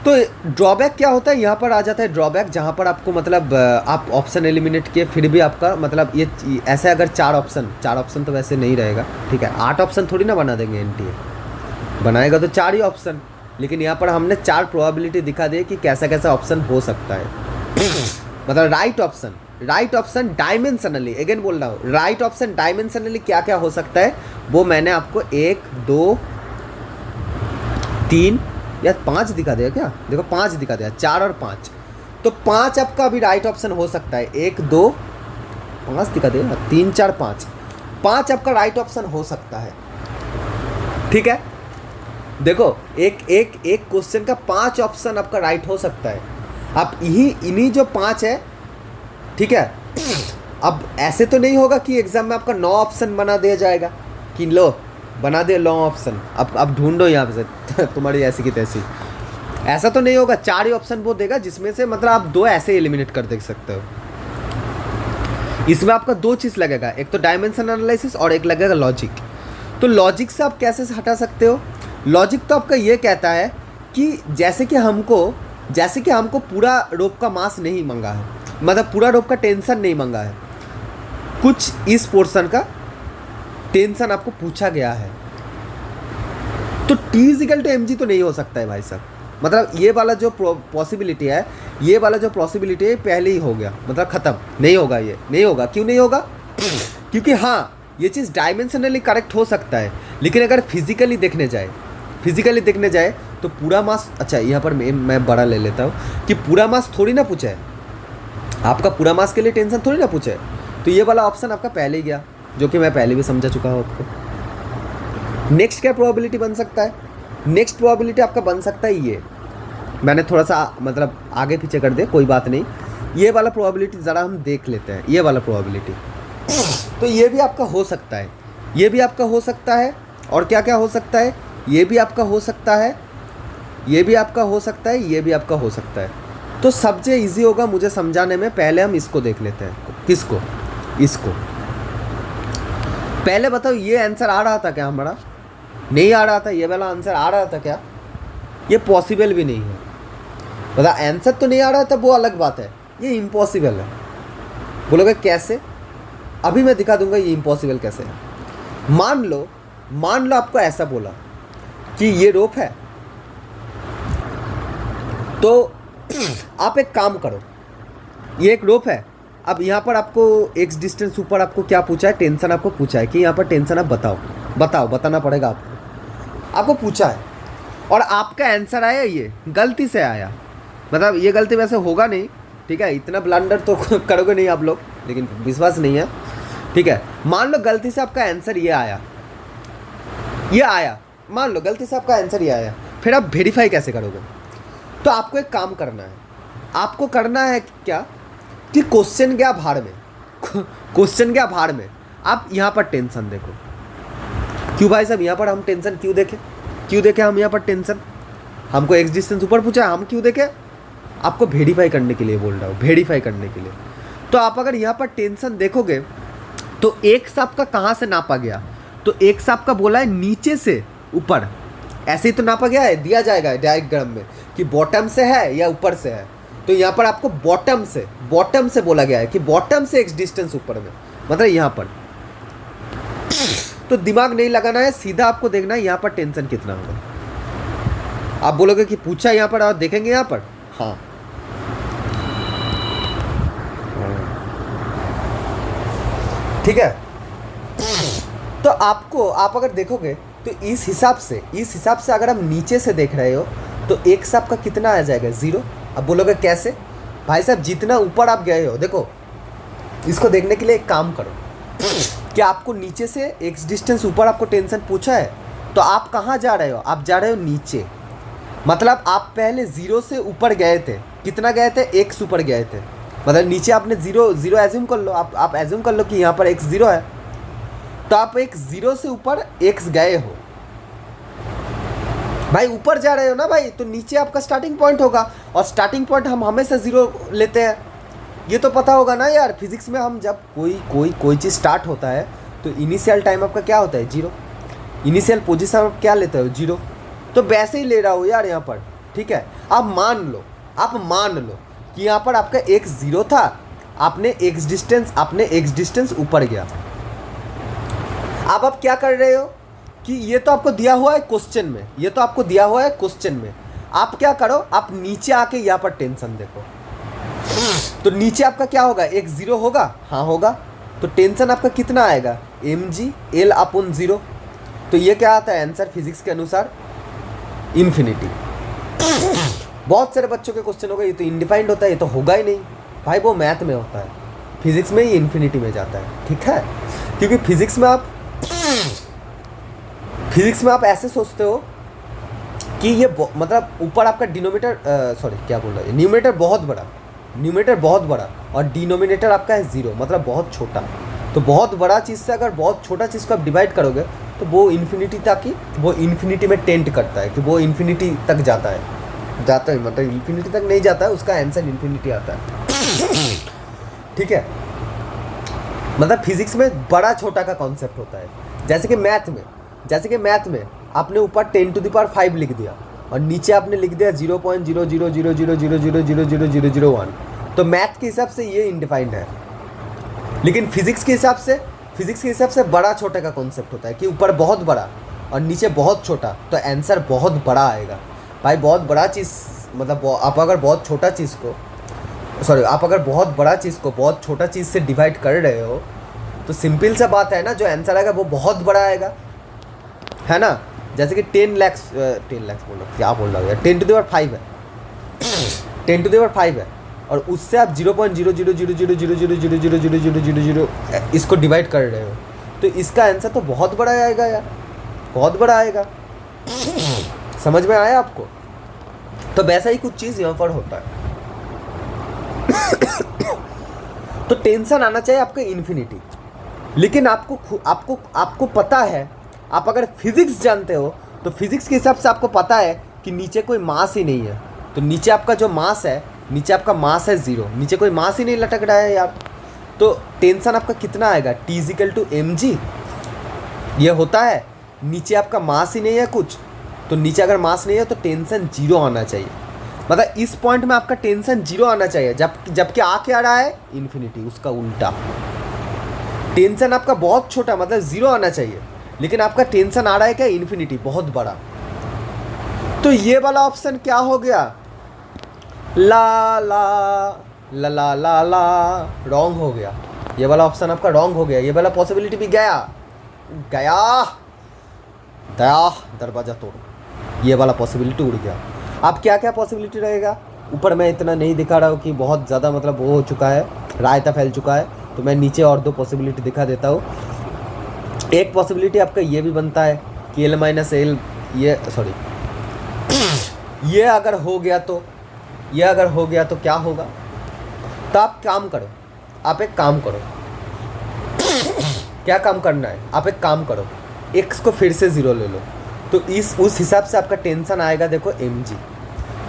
Speaker 1: तो ड्रॉबैक क्या होता है, यहाँ पर आ जाता है ड्रॉबैक, जहाँ पर आपको मतलब आप ऑप्शन एलिमिनेट किए, फिर भी आपका मतलब ये ऐसे अगर 4 ऑप्शन तो वैसे नहीं रहेगा, ठीक है, 8 ऑप्शन थोड़ी ना बना देंगे एनटीए, बनाएगा तो 4 ही ऑप्शन, लेकिन यहाँ पर हमने 4 प्रोबेबिलिटी दिखा दी कि कैसा कैसा ऑप्शन हो सकता है। मतलब राइट ऑप्शन डायमेंशनली, अगेन बोल रहा हूँ, राइट ऑप्शन डायमेंशनली क्या क्या हो सकता है वो मैंने आपको 1 2 3 या 5 दिखा दिया क्या? देखो 5 दिखा दिया, 4 और 5, तो 5 आपका अभी राइट ऑप्शन हो सकता है। 1 2 5 दिखा दिया, 3 4 5 आपका राइट ऑप्शन हो सकता है, ठीक है। देखो एक एक एक क्वेश्चन का 5 ऑप्शन आपका राइट हो सकता है। आप इन्हीं जो 5 है, ठीक है। अब ऐसे तो नहीं होगा कि एग्जाम में आपका 9 ऑप्शन बना दिया जाएगा कि लो बना दे 9 ऑप्शन, अब ढूंढो यहाँ से तुम्हारी ऐसी की तैसी। ऐसा तो नहीं होगा, 4 ही ऑप्शन वो देगा जिसमें से मतलब आप 2 ऐसे एलिमिनेट कर देख सकते हो। इसमें आपका 2 चीज़ लगेगा, एक तो डायमेंशन एनालिसिस और एक लगेगा लॉजिक। तो लॉजिक से आप कैसे हटा सकते हो? लॉजिक तो आपका ये कहता है कि जैसे कि हमको पूरा रोप का मास नहीं मंगा है, मतलब पूरा रोप का टेंशन नहीं मंगा है, कुछ इस पोर्शन का टेंशन आपको पूछा गया है, तो T इक्वल टू mg तो नहीं हो सकता है भाई साहब। मतलब ये वाला जो पॉसिबिलिटी है, ये वाला जो पॉसिबिलिटी है पहले ही हो गया, मतलब ख़त्म, नहीं होगा, ये नहीं होगा। क्यों नहीं होगा? क्योंकि हाँ ये चीज़ डायमेंशनली करेक्ट हो सकता है, लेकिन अगर फिजिकली देखने जाए तो पूरा मास, अच्छा यहाँ पर मैं बड़ा ले लेता हूँ कि पूरा मास थोड़ी ना पूछा है, आपका पूरा मास के लिए टेंशन थोड़ी ना पूछा है। तो ये वाला ऑप्शन आपका पहले ही गया, जो कि मैं पहले भी समझा चुका हूँ आपको। नेक्स्ट क्या प्रोबेबिलिटी बन सकता है? नेक्स्ट प्रोबेबिलिटी आपका बन सकता है ये, मैंने थोड़ा सा मतलब आगे पीछे कर दे, कोई बात नहीं। ये वाला प्रोबेबिलिटी ज़रा हम देख लेते हैं, ये वाला प्रोबेबिलिटी। तो ये भी आपका हो सकता है, ये भी आपका हो सकता है, और क्या क्या हो सकता है? ये भी आपका हो सकता है, ये भी आपका हो सकता है, ये भी आपका हो सकता है। तो सबसे ईजी होगा मुझे समझाने में, पहले हम इसको देख लेते हैं। किसको? इसको। पहले बताओ ये आंसर आ रहा था क्या हमारा? नहीं आ रहा था। ये वाला आंसर आ रहा था क्या? ये पॉसिबल भी नहीं है। मतलब आंसर तो नहीं आ रहा था, वो अलग बात है, ये इम्पॉसिबल है। बोलोगे कैसे? अभी मैं दिखा दूंगा ये इम्पॉसिबल कैसे है। मान लो आपको ऐसा बोला कि ये रोप है, तो आप एक काम करो, ये एक रोप है। अब यहाँ पर आपको एक्स डिस्टेंस ऊपर आपको क्या पूछा है? टेंशन आपको पूछा है कि यहाँ पर टेंशन आप बताना पड़ेगा आपको पूछा है, और आपका आंसर आया ये गलती से आया। मतलब ये गलती वैसे होगा नहीं, ठीक है, इतना ब्लंडर तो करोगे नहीं आप लोग, लेकिन विश्वास नहीं है, ठीक है। मान लो गलती से आपका आंसर ये आया, मान लो गलती से आपका आंसर ये आया, फिर आप वेरीफाई कैसे करोगे? तो आपको एक काम करना है, आपको करना है क्या कि क्वेश्चन गया भाड़ में, आप यहाँ पर टेंशन देखो। क्यों भाई साहब यहाँ पर हम टेंशन क्यों देखें हम यहाँ पर टेंशन? हमको एक्स डिस्टेंस ऊपर पूछा है, हम क्यों देखें? आपको वेरीफाई करने के लिए बोल रहा हूँ, वेरीफाई करने के लिए। तो आप अगर यहाँ पर टेंशन देखोगे तो एक्स आपका कहाँ से नापा गया? तो एक्स आपका बोला है नीचे से ऊपर, ऐसे ही तो नापा गया है, दिया जाएगा डायग्राम में कि बॉटम से है या ऊपर से है। तो यहाँ पर आपको बॉटम से बोला गया है कि बॉटम से एक्स डिस्टेंस ऊपर में, मतलब यहाँ पर। तो दिमाग नहीं लगाना है, सीधा आपको देखना है यहाँ पर टेंशन कितना होगा। आप बोलोगे कि पूछा यहाँ पर और देखेंगे यहाँ पर, हाँ ठीक है। तो आप अगर देखोगे तो इस हिसाब से अगर आप नीचे से देख रहे हो तो एक्स आपका कितना आ जाएगा? 0। अब बोलोगे कैसे? भाई साहब जितना ऊपर आप गए हो, देखो इसको देखने के लिए एक काम करो कि आपको नीचे से एक्स डिस्टेंस ऊपर आपको टेंशन पूछा है, तो आप कहाँ जा रहे हो? आप जा रहे हो नीचे। मतलब आप पहले 0 से ऊपर गए थे, कितना गए थे? x ऊपर गए थे, मतलब नीचे आपने 0 एज्यूम कर लो, आप एज्यूम कर लो कि यहाँ पर x 0 है, तो आप एक 0 से ऊपर x गए हो भाई, ऊपर जा रहे हो ना भाई, तो नीचे आपका स्टार्टिंग पॉइंट होगा, और स्टार्टिंग पॉइंट हम हमेशा 0 लेते हैं, ये तो पता होगा ना यार। फिजिक्स में हम जब कोई चीज़ स्टार्ट होता है तो इनिशियल टाइम आपका क्या होता है? 0। इनिशियल पोजीशन आप क्या लेते हो? 0। तो वैसे ही ले रहा हो यार यहाँ पर, ठीक है। आप मान लो कि यहाँ पर आपका x 0 था, आपने एक्स डिस्टेंस ऊपर गया। अब आप क्या कर रहे हो कि ये तो आपको दिया हुआ है क्वेश्चन में, आप क्या करो, आप नीचे आके यहाँ पर टेंशन देखो। तो नीचे आपका क्या होगा? x 0 होगा, हाँ होगा। तो टेंशन आपका कितना आएगा? mg L/0। तो ये क्या आता है आंसर फिजिक्स के अनुसार? इन्फिनिटी। बहुत सारे बच्चों के क्वेश्चन होगा ये तो इनडिफाइंड होता है, ये तो होगा ही नहीं भाई, वो मैथ में होता है, फिजिक्स में ही इन्फिनिटी में जाता है, ठीक है। क्योंकि फिजिक्स में आप ऐसे सोचते हो कि ये मतलब ऊपर आपका डिनोमिनेटर सॉरी क्या बोल रहा है, न्यूमरेटर बहुत बड़ा, न्यूमरेटर बहुत बड़ा और डिनोमिनेटर आपका है 0, मतलब बहुत छोटा। तो बहुत बड़ा चीज़ से अगर बहुत छोटा चीज़ को आप डिवाइड करोगे तो वो इन्फिनिटी तक ही, वो इन्फिनिटी में टेंट करता है कि वो इन्फिनिटी तक जाता है, मतलब इन्फिनिटी तक नहीं जाता है, उसका आंसर इन्फिनिटी आता है। ठीक है, मतलब फिजिक्स में बड़ा छोटा का कॉन्सेप्ट होता है। जैसे कि मैथ में आपने ऊपर 10⁵ लिख दिया और नीचे आपने लिख दिया 0.0000000001, तो मैथ के हिसाब से ये इनडिफाइंड है। लेकिन फिजिक्स के हिसाब से बड़ा छोटा का कॉन्सेप्ट होता है कि ऊपर बहुत बड़ा और नीचे बहुत छोटा, तो आंसर बहुत बड़ा आएगा। भाई बहुत बड़ा चीज़ मतलब आप अगर बहुत छोटा चीज़ को आप अगर बहुत बड़ा चीज़ को बहुत छोटा चीज़ से डिवाइड कर रहे हो तो सिंपल सा बात है ना, जो आंसर आएगा वो बहुत बड़ा आएगा, है ना। जैसे कि 10 लाख बोल रहा, क्या बोल रहा हूँ यार, 10⁵ है, 10⁵ है और उससे आप 0.0000000000 इसको डिवाइड कर रहे हो, तो इसका आंसर तो बहुत बड़ा आएगा यार, बहुत बड़ा आएगा। समझ में आया आपको? तो वैसा ही कुछ चीज़ यहाँ पर होता है। तो टेंशन आना चाहिए आपका इन्फिनिटी, लेकिन आपको पता है, आप अगर फिजिक्स जानते हो तो फिजिक्स के हिसाब से आपको पता है कि नीचे कोई मास ही नहीं है, तो नीचे आपका जो मास है, नीचे आपका मास है 0, नीचे कोई मास ही नहीं लटक रहा है यार। तो टेंशन आपका कितना आएगा, T=mg। ये होता है, नीचे आपका मास ही नहीं है कुछ, तो नीचे अगर मास नहीं है तो टेंशन 0 आना चाहिए। मतलब इस पॉइंट में आपका टेंशन 0 आना चाहिए, जबकि आ क्या रहा है, इन्फिनिटी, उसका उल्टा। टेंशन आपका बहुत छोटा मतलब 0 आना चाहिए, लेकिन आपका टेंशन आ रहा है क्या, इन्फिनिटी, बहुत बड़ा। तो ये वाला ऑप्शन क्या हो गया, ला ला ला ला ला ला, रॉन्ग हो गया। ये वाला ऑप्शन आपका रॉन्ग हो गया, ये वाला पॉसिबिलिटी भी गया दरवाजा तोड़, ये वाला पॉसिबिलिटी उड़ गया। अब क्या क्या पॉसिबिलिटी रहेगा, ऊपर मैं इतना नहीं दिखा रहा हूँ कि बहुत ज़्यादा मतलब वो हो चुका है, रायता फैल चुका है, तो मैं नीचे और 2 पॉसिबिलिटी दिखा देता हूँ। एक पॉसिबिलिटी आपका ये भी बनता है कि L-L, ये अगर हो गया तो क्या होगा। तो आप एक काम करो, क्या काम करना है, आप एक काम करो, x को फिर से 0 ले लो, तो उस हिसाब से आपका टेंशन आएगा। देखो mg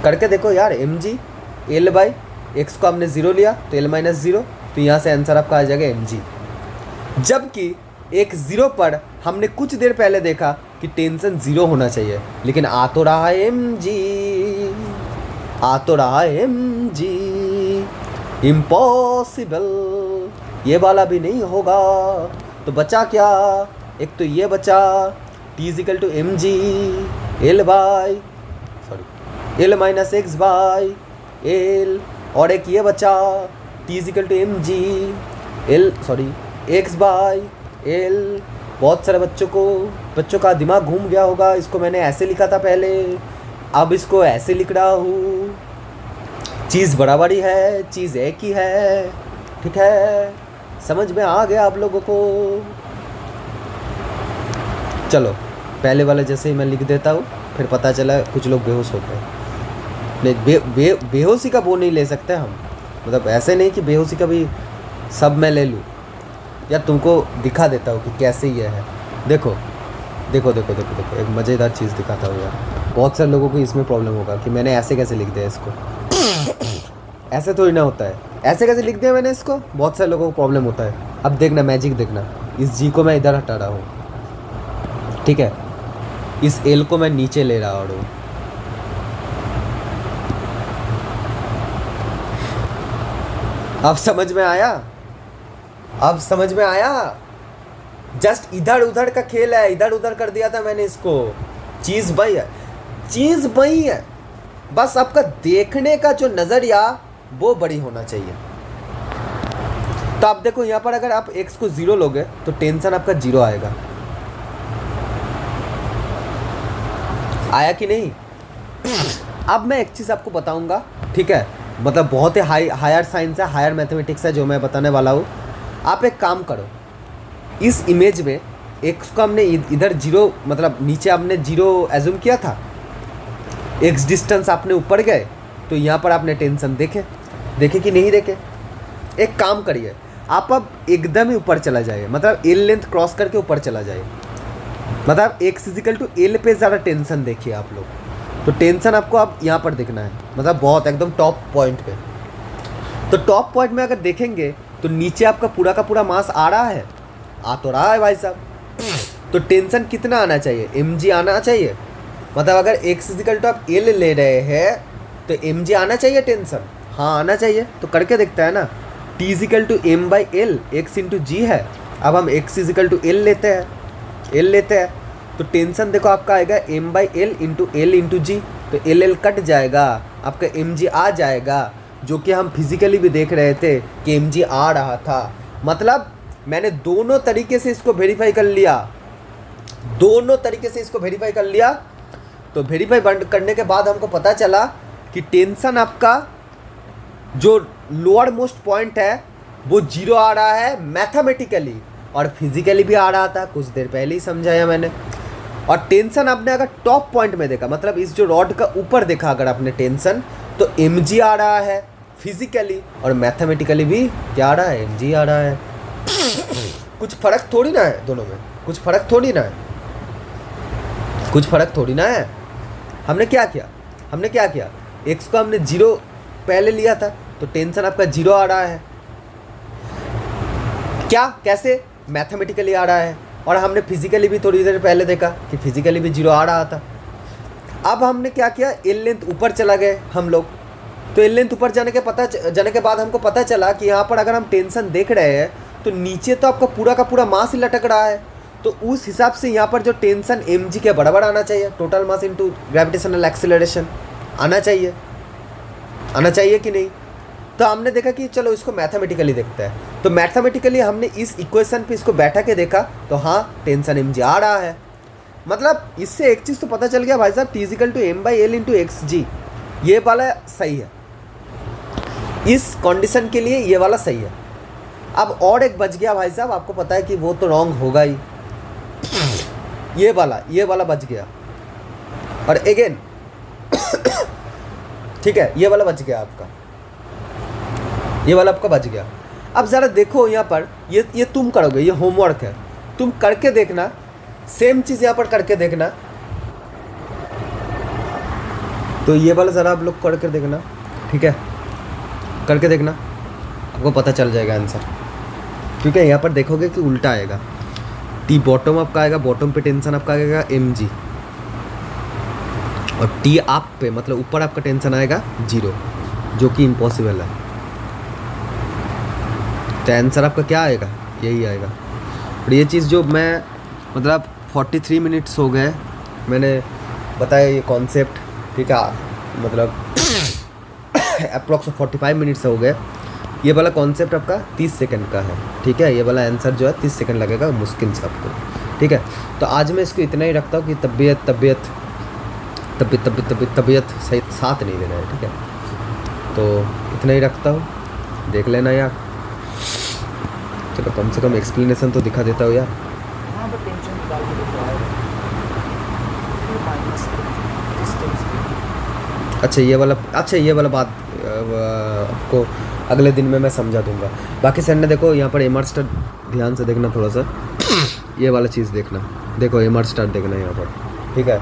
Speaker 1: करके देखो यार, mg L/x को हमने 0 लिया तो L-0, तो यहाँ से आंसर आपका आ जाएगा mg। जबकि एक 0 पर हमने कुछ देर पहले देखा कि टेंशन 0 होना चाहिए, लेकिन आ तो रहा है mg, इम्पॉसिबल, ये वाला भी नहीं होगा। तो बचा क्या, एक तो ये बचा T=mg L/x/L, और एक ये बचा T=mg x/L। बहुत सारे बच्चों का दिमाग घूम गया होगा, इसको मैंने ऐसे लिखा था पहले, अब इसको ऐसे लिख रहा हूँ। चीज़ बराबर ही है, चीज़ एक ही है, ठीक है, समझ में आ गया आप लोगों को। चलो पहले वाला जैसे ही मैं लिख देता हूँ, फिर पता चला कुछ लोग बेहोश होते हैं। नहीं, बेहोशी का वो नहीं ले सकते हम, मतलब ऐसे नहीं कि बेहोशी का भी सब मैं ले लूँ। यार तुमको दिखा देता हूँ कि कैसे ये है। देखो, एक मज़ेदार चीज़ दिखाता हूँ यार। बहुत सारे लोगों को इसमें प्रॉब्लम होगा कि मैंने ऐसे कैसे लिख दिया इसको। ऐसे थोड़ी ना होता है, ऐसे कैसे लिख दिया मैंने इसको, बहुत सारे लोगों को प्रॉब्लम होता है। अब देखना मैजिक देखना, इस जी को मैं इधर हटा रहा हूँ, ठीक है, इस एल को मैं नीचे ले रहा हूँ। अब समझ में आया, जस्ट इधर उधर का खेल है, इधर उधर कर दिया था मैंने इसको। चीज़ वही है, बस आपका देखने का जो नज़रिया वो बड़ी होना चाहिए। तो आप देखो यहाँ पर अगर आप x को 0 लोगे तो टेंशन आपका 0 आएगा, आया कि नहीं। अब मैं एक चीज़ आपको बताऊंगा, ठीक है, मतलब बहुत ही हायर साइंस है, हायर मैथमेटिक्स है जो मैं बताने वाला हूँ। आप एक काम करो, इस इमेज में x को हमने इधर 0 मतलब नीचे हमने 0 एज्यूम किया था, एक्स डिस्टेंस आपने ऊपर गए तो यहाँ पर आपने टेंशन देखे कि नहीं देखे। एक काम करिए, आप अब एकदम ही ऊपर चला जाइए, मतलब एल लेंथ क्रॉस करके ऊपर चला जाइए, मतलब एक्स इजिकल टू एल पे ज़्यादा टेंशन देखिए आप लोग। तो टेंशन आपको अब यहाँ पर देखना है, मतलब बहुत एकदम टॉप पॉइंट पे। तो टॉप पॉइंट में अगर देखेंगे तो नीचे आपका पूरा का पूरा मास आ रहा है, आ तो रहा है भाई साहब। तो टेंशन कितना आना चाहिए, mg आना चाहिए। मतलब अगर x इजिकल टू आप एल ले रहे हैं तो mg आना चाहिए टेंशन, हाँ आना चाहिए। तो करके देखता है ना, t is equal to M by L X into G है। अब हम x इजिकल टू एल लेते हैं, तो टेंशन देखो आपका आएगा m by L into L into G. तो एल एल कट जाएगा, आपका mg आ जाएगा, जो कि हम फिजिकली भी देख रहे थे कि mg आ रहा था। मतलब मैंने दोनों तरीके से इसको वेरीफाई कर लिया, तो वेरीफाई करने के बाद हमको पता चला कि टेंशन आपका जो लोअर मोस्ट पॉइंट है वो 0 आ रहा है मैथमेटिकली, और फिजिकली भी आ रहा था, कुछ देर पहले ही समझाया मैंने। और टेंशन आपने अगर टॉप पॉइंट में देखा, मतलब इस जो रॉड का ऊपर देखा अगर आपने टेंशन, तो mg आ रहा है फिजिकली, और मैथमेटिकली भी क्या आ रहा है, mg आ रहा है। कुछ फर्क थोड़ी ना है दोनों में, कुछ फर्क थोड़ी ना है। हमने क्या किया, x को हमने 0 पहले लिया था, तो टेंशन आपका 0 आ रहा है। क्या, कैसे, मैथमेटिकली आ रहा है। और हमने फिजिकली भी थोड़ी देर पहले देखा कि फिजिकली भी 0 आ रहा था। अब हमने क्या किया, एल लेंथ ऊपर चला गए हम लोग। तो एल लेंथ ऊपर जाने के बाद हमको पता चला कि यहाँ पर अगर हम टेंशन देख रहे हैं तो नीचे तो आपका पूरा का पूरा मास ही लटक रहा है। तो उस हिसाब से यहाँ पर जो टेंशन mg के बराबर आना चाहिए, total mass into gravitational acceleration आना चाहिए कि नहीं। तो हमने देखा कि चलो इसको मैथमेटिकली देखते हैं। तो मैथमेटिकली हमने इस इक्वेशन पे इसको बैठा के देखा, तो हाँ टेंशन mg आ रहा है। मतलब इससे एक चीज़ तो पता चल गया भाई साहब, t is equal to M by L into X G, ये वाला सही है, इस कंडीशन के लिए ये वाला सही है। अब और एक बच गया भाई साहब, आपको पता है कि वो तो रॉन्ग होगा ही, ये वाला बच गया। और अगेन ठीक है, ये वाला बच गया आपका, ये वाला आपका बच गया। अब ज़रा देखो यहाँ पर, ये तुम करोगे, ये होमवर्क है, तुम करके देखना, सेम चीज़ यहाँ पर करके देखना। तो ये वाला ज़रा आप लोग करके देखना, ठीक है, करके देखना, आपको पता चल जाएगा आंसर। क्योंकि यहाँ पर देखोगे कि उल्टा आएगा, टी बॉटम आपका आएगा, बॉटम पे टेंशन आपका आएगा mg, और टी आप पे मतलब ऊपर आपका टेंशन आएगा 0, जो कि इम्पॉसिबल है। तो आंसर आपका क्या आएगा, यही आएगा। और ये चीज़ जो मैं मतलब 43 मिनट्स हो गए मैंने बताया ये कॉन्सेप्ट, ठीक है, मतलब अप्रॉक्स 45 मिनट्स हो गए। ये वाला कॉन्सेप्ट आपका 30 सेकंड का है, ठीक है, ये वाला आंसर जो है 30 सेकंड लगेगा मुश्किल से आपको, ठीक है। तो आज मैं इसको इतना ही रखता हूँ कि तबीयत सही साथ नहीं देना है, ठीक है। तो इतना ही रखता हूँ, देख लेना यार, चलो कम से कम एक्सप्लेनेशन तो दिखा देता हूँ यार। अच्छा ये वाला बात आपको अगले दिन में मैं समझा दूंगा। बाकी सर ने देखो यहाँ पर एम आर स्टार ध्यान से देखना थोड़ा सा, ये वाला चीज़ देखना, देखो एम आर स्टार देखना यहाँ पर, ठीक है।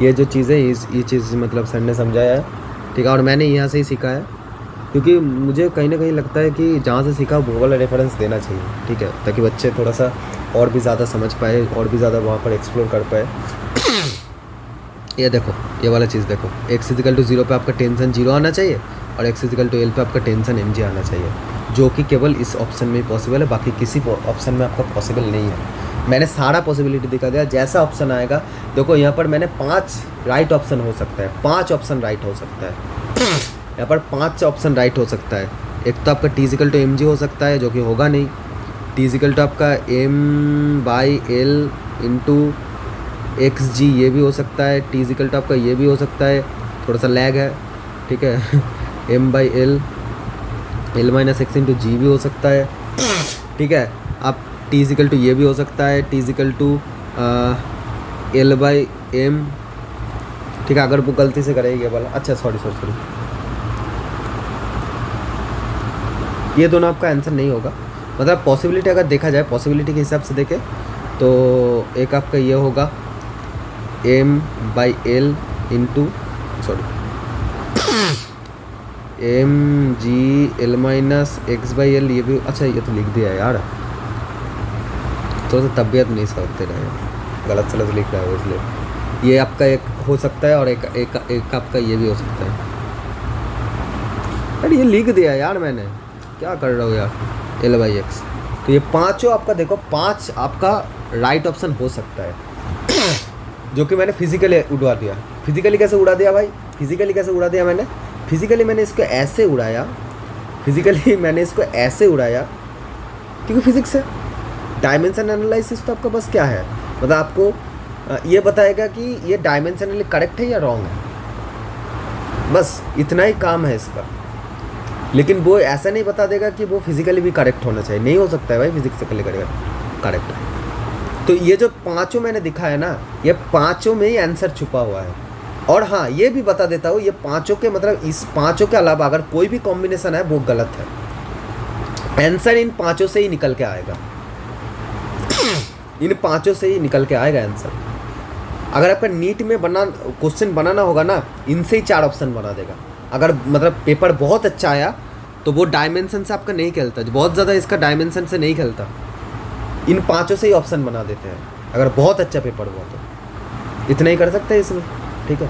Speaker 1: ये जो चीज़ है ये चीज़ मतलब सर ने समझाया है, ठीक है, और मैंने यहाँ से ही सीखा है, क्योंकि मुझे कहीं ना कहीं लगता है कि जहाँ से सीखा वो वाला रेफरेंस देना चाहिए, ठीक है, ताकि बच्चे थोड़ा सा और भी ज़्यादा समझ पाए, और भी ज़्यादा वहाँ पर एक्सप्लोर कर पाए। ये देखो, ये वाला चीज़ देखो, x इजिकल टू 0 पे आपका टेंशन 0 आना चाहिए, और x इजिकल टू एल पे आपका टेंशन mg आना चाहिए, जो कि केवल इस ऑप्शन में ही पॉसिबल है, बाकी किसी ऑप्शन में आपका पॉसिबल नहीं है। मैंने सारा पॉसिबिलिटी दिखा दिया, जैसा ऑप्शन आएगा। देखो यहाँ पर मैंने 5 राइट ऑप्शन हो सकता है, 5 ऑप्शन राइट हो सकता है, यहाँ पर 5 ऑप्शन राइट हो सकता है। एक तो आपका t इजिकल टू mg हो सकता है, जो कि होगा नहीं। t इजिकल टू आपका m by L into XG ये भी हो सकता है। t इजिकल टू आपका ये भी हो सकता है, थोड़ा सा लैग है, ठीक है। m by L minus X into G भी हो सकता है, ठीक है। आप t इजिकल टू ये भी हो सकता है, t is equal to L by M, ठीक है, अगर वो गलती से करेगी ये वाला, अच्छा सॉरी, ये दोनों आपका आंसर नहीं होगा। मतलब पॉसिबिलिटी अगर देखा जाए, पॉसिबिलिटी के हिसाब से देखें तो एक आपका ये होगा m/l इंटू mg(l - x/l, ये भी अच्छा, ये तो लिख दिया यार, तो तबीयत नहीं समझते रहे, गलत सलत लिख रहा है इसलिए। ये आपका एक हो सकता है और एक आपका ये भी हो सकता है। अरे ये लिख दिया यार मैंने, क्या कर रहा हूँ यार, l/x। तो ये पाँचों आपका देखो, 5 आपका राइट ऑप्शन हो सकता है, जो कि मैंने फिजिकली उड़ा दिया। फिजिकली कैसे उड़ा दिया भाई, फिजिकली कैसे उड़ा दिया मैंने? फिजिकली मैंने इसको ऐसे उड़ाया, क्योंकि फिजिक्स है। डायमेंशन एनालिसिस तो आपका बस क्या है, मतलब आपको ये बताएगा कि ये डायमेंशनली करेक्ट है या रॉन्ग है, बस इतना ही काम है इसका। लेकिन वो ऐसा नहीं बता देगा कि वो फिजिकली भी करेक्ट होना चाहिए, नहीं हो सकता है भाई फिजिक्सली करेक्ट। तो ये जो पांचों मैंने दिखाया ना, ये पांचों में ही आंसर छुपा हुआ है। और हाँ, ये भी बता देता हूँ, ये पांचों के मतलब इस पांचों के अलावा अगर कोई भी कॉम्बिनेशन है वो गलत है। आंसर इन पांचों से ही निकल के आएगा, इन पांचों से ही निकल के आएगा आंसर। अगर आपका नीट में क्वेश्चन बनाना होगा ना, इनसे ही 4 ऑप्शन बना देगा। अगर मतलब पेपर बहुत अच्छा आया तो वो डायमेंशन से आपका नहीं खेलता, बहुत ज़्यादा इसका डायमेंशन से नहीं खेलता, इन पांचों से ही ऑप्शन बना देते हैं अगर बहुत अच्छा पेपर हुआ तो। इतना ही कर सकते हैं इसमें, ठीक है।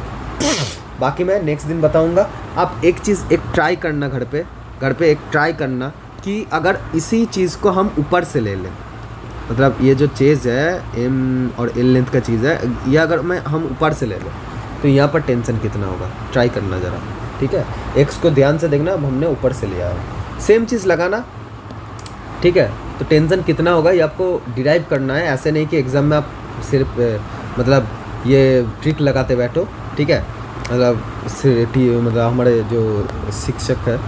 Speaker 1: बाकी मैं नेक्स्ट दिन बताऊंगा। आप एक चीज़ एक ट्राई करना, घर पे एक ट्राई करना कि अगर इसी चीज़ को हम ऊपर से ले लें, मतलब ये जो चीज़ है m और l लेंथ का चीज़ है, ये अगर हम ऊपर से ले लें तो यहाँ पर टेंशन कितना होगा, ट्राई करना ज़रा, ठीक है। x को ध्यान से देखना, अब हमने ऊपर से लिया है, सेम चीज़ लगाना, ठीक है। तो टेंशन कितना होगा ये आपको डिराइव करना है, ऐसे नहीं कि एग्ज़ाम में आप सिर्फ मतलब ये ट्रिक लगाते बैठो, ठीक है। मतलब हमारे जो शिक्षक है,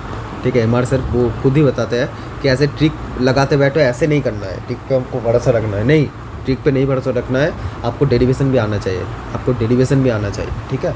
Speaker 1: ठीक है, एमआर सर, वो खुद ही बताते हैं कि ऐसे ट्रिक लगाते बैठो, ऐसे नहीं करना है, ट्रिक पे हमको भरोसा रखना है, नहीं, ट्रिक पे नहीं भरोसा रखना है, आपको डेरिवेशन भी आना चाहिए, ठीक है।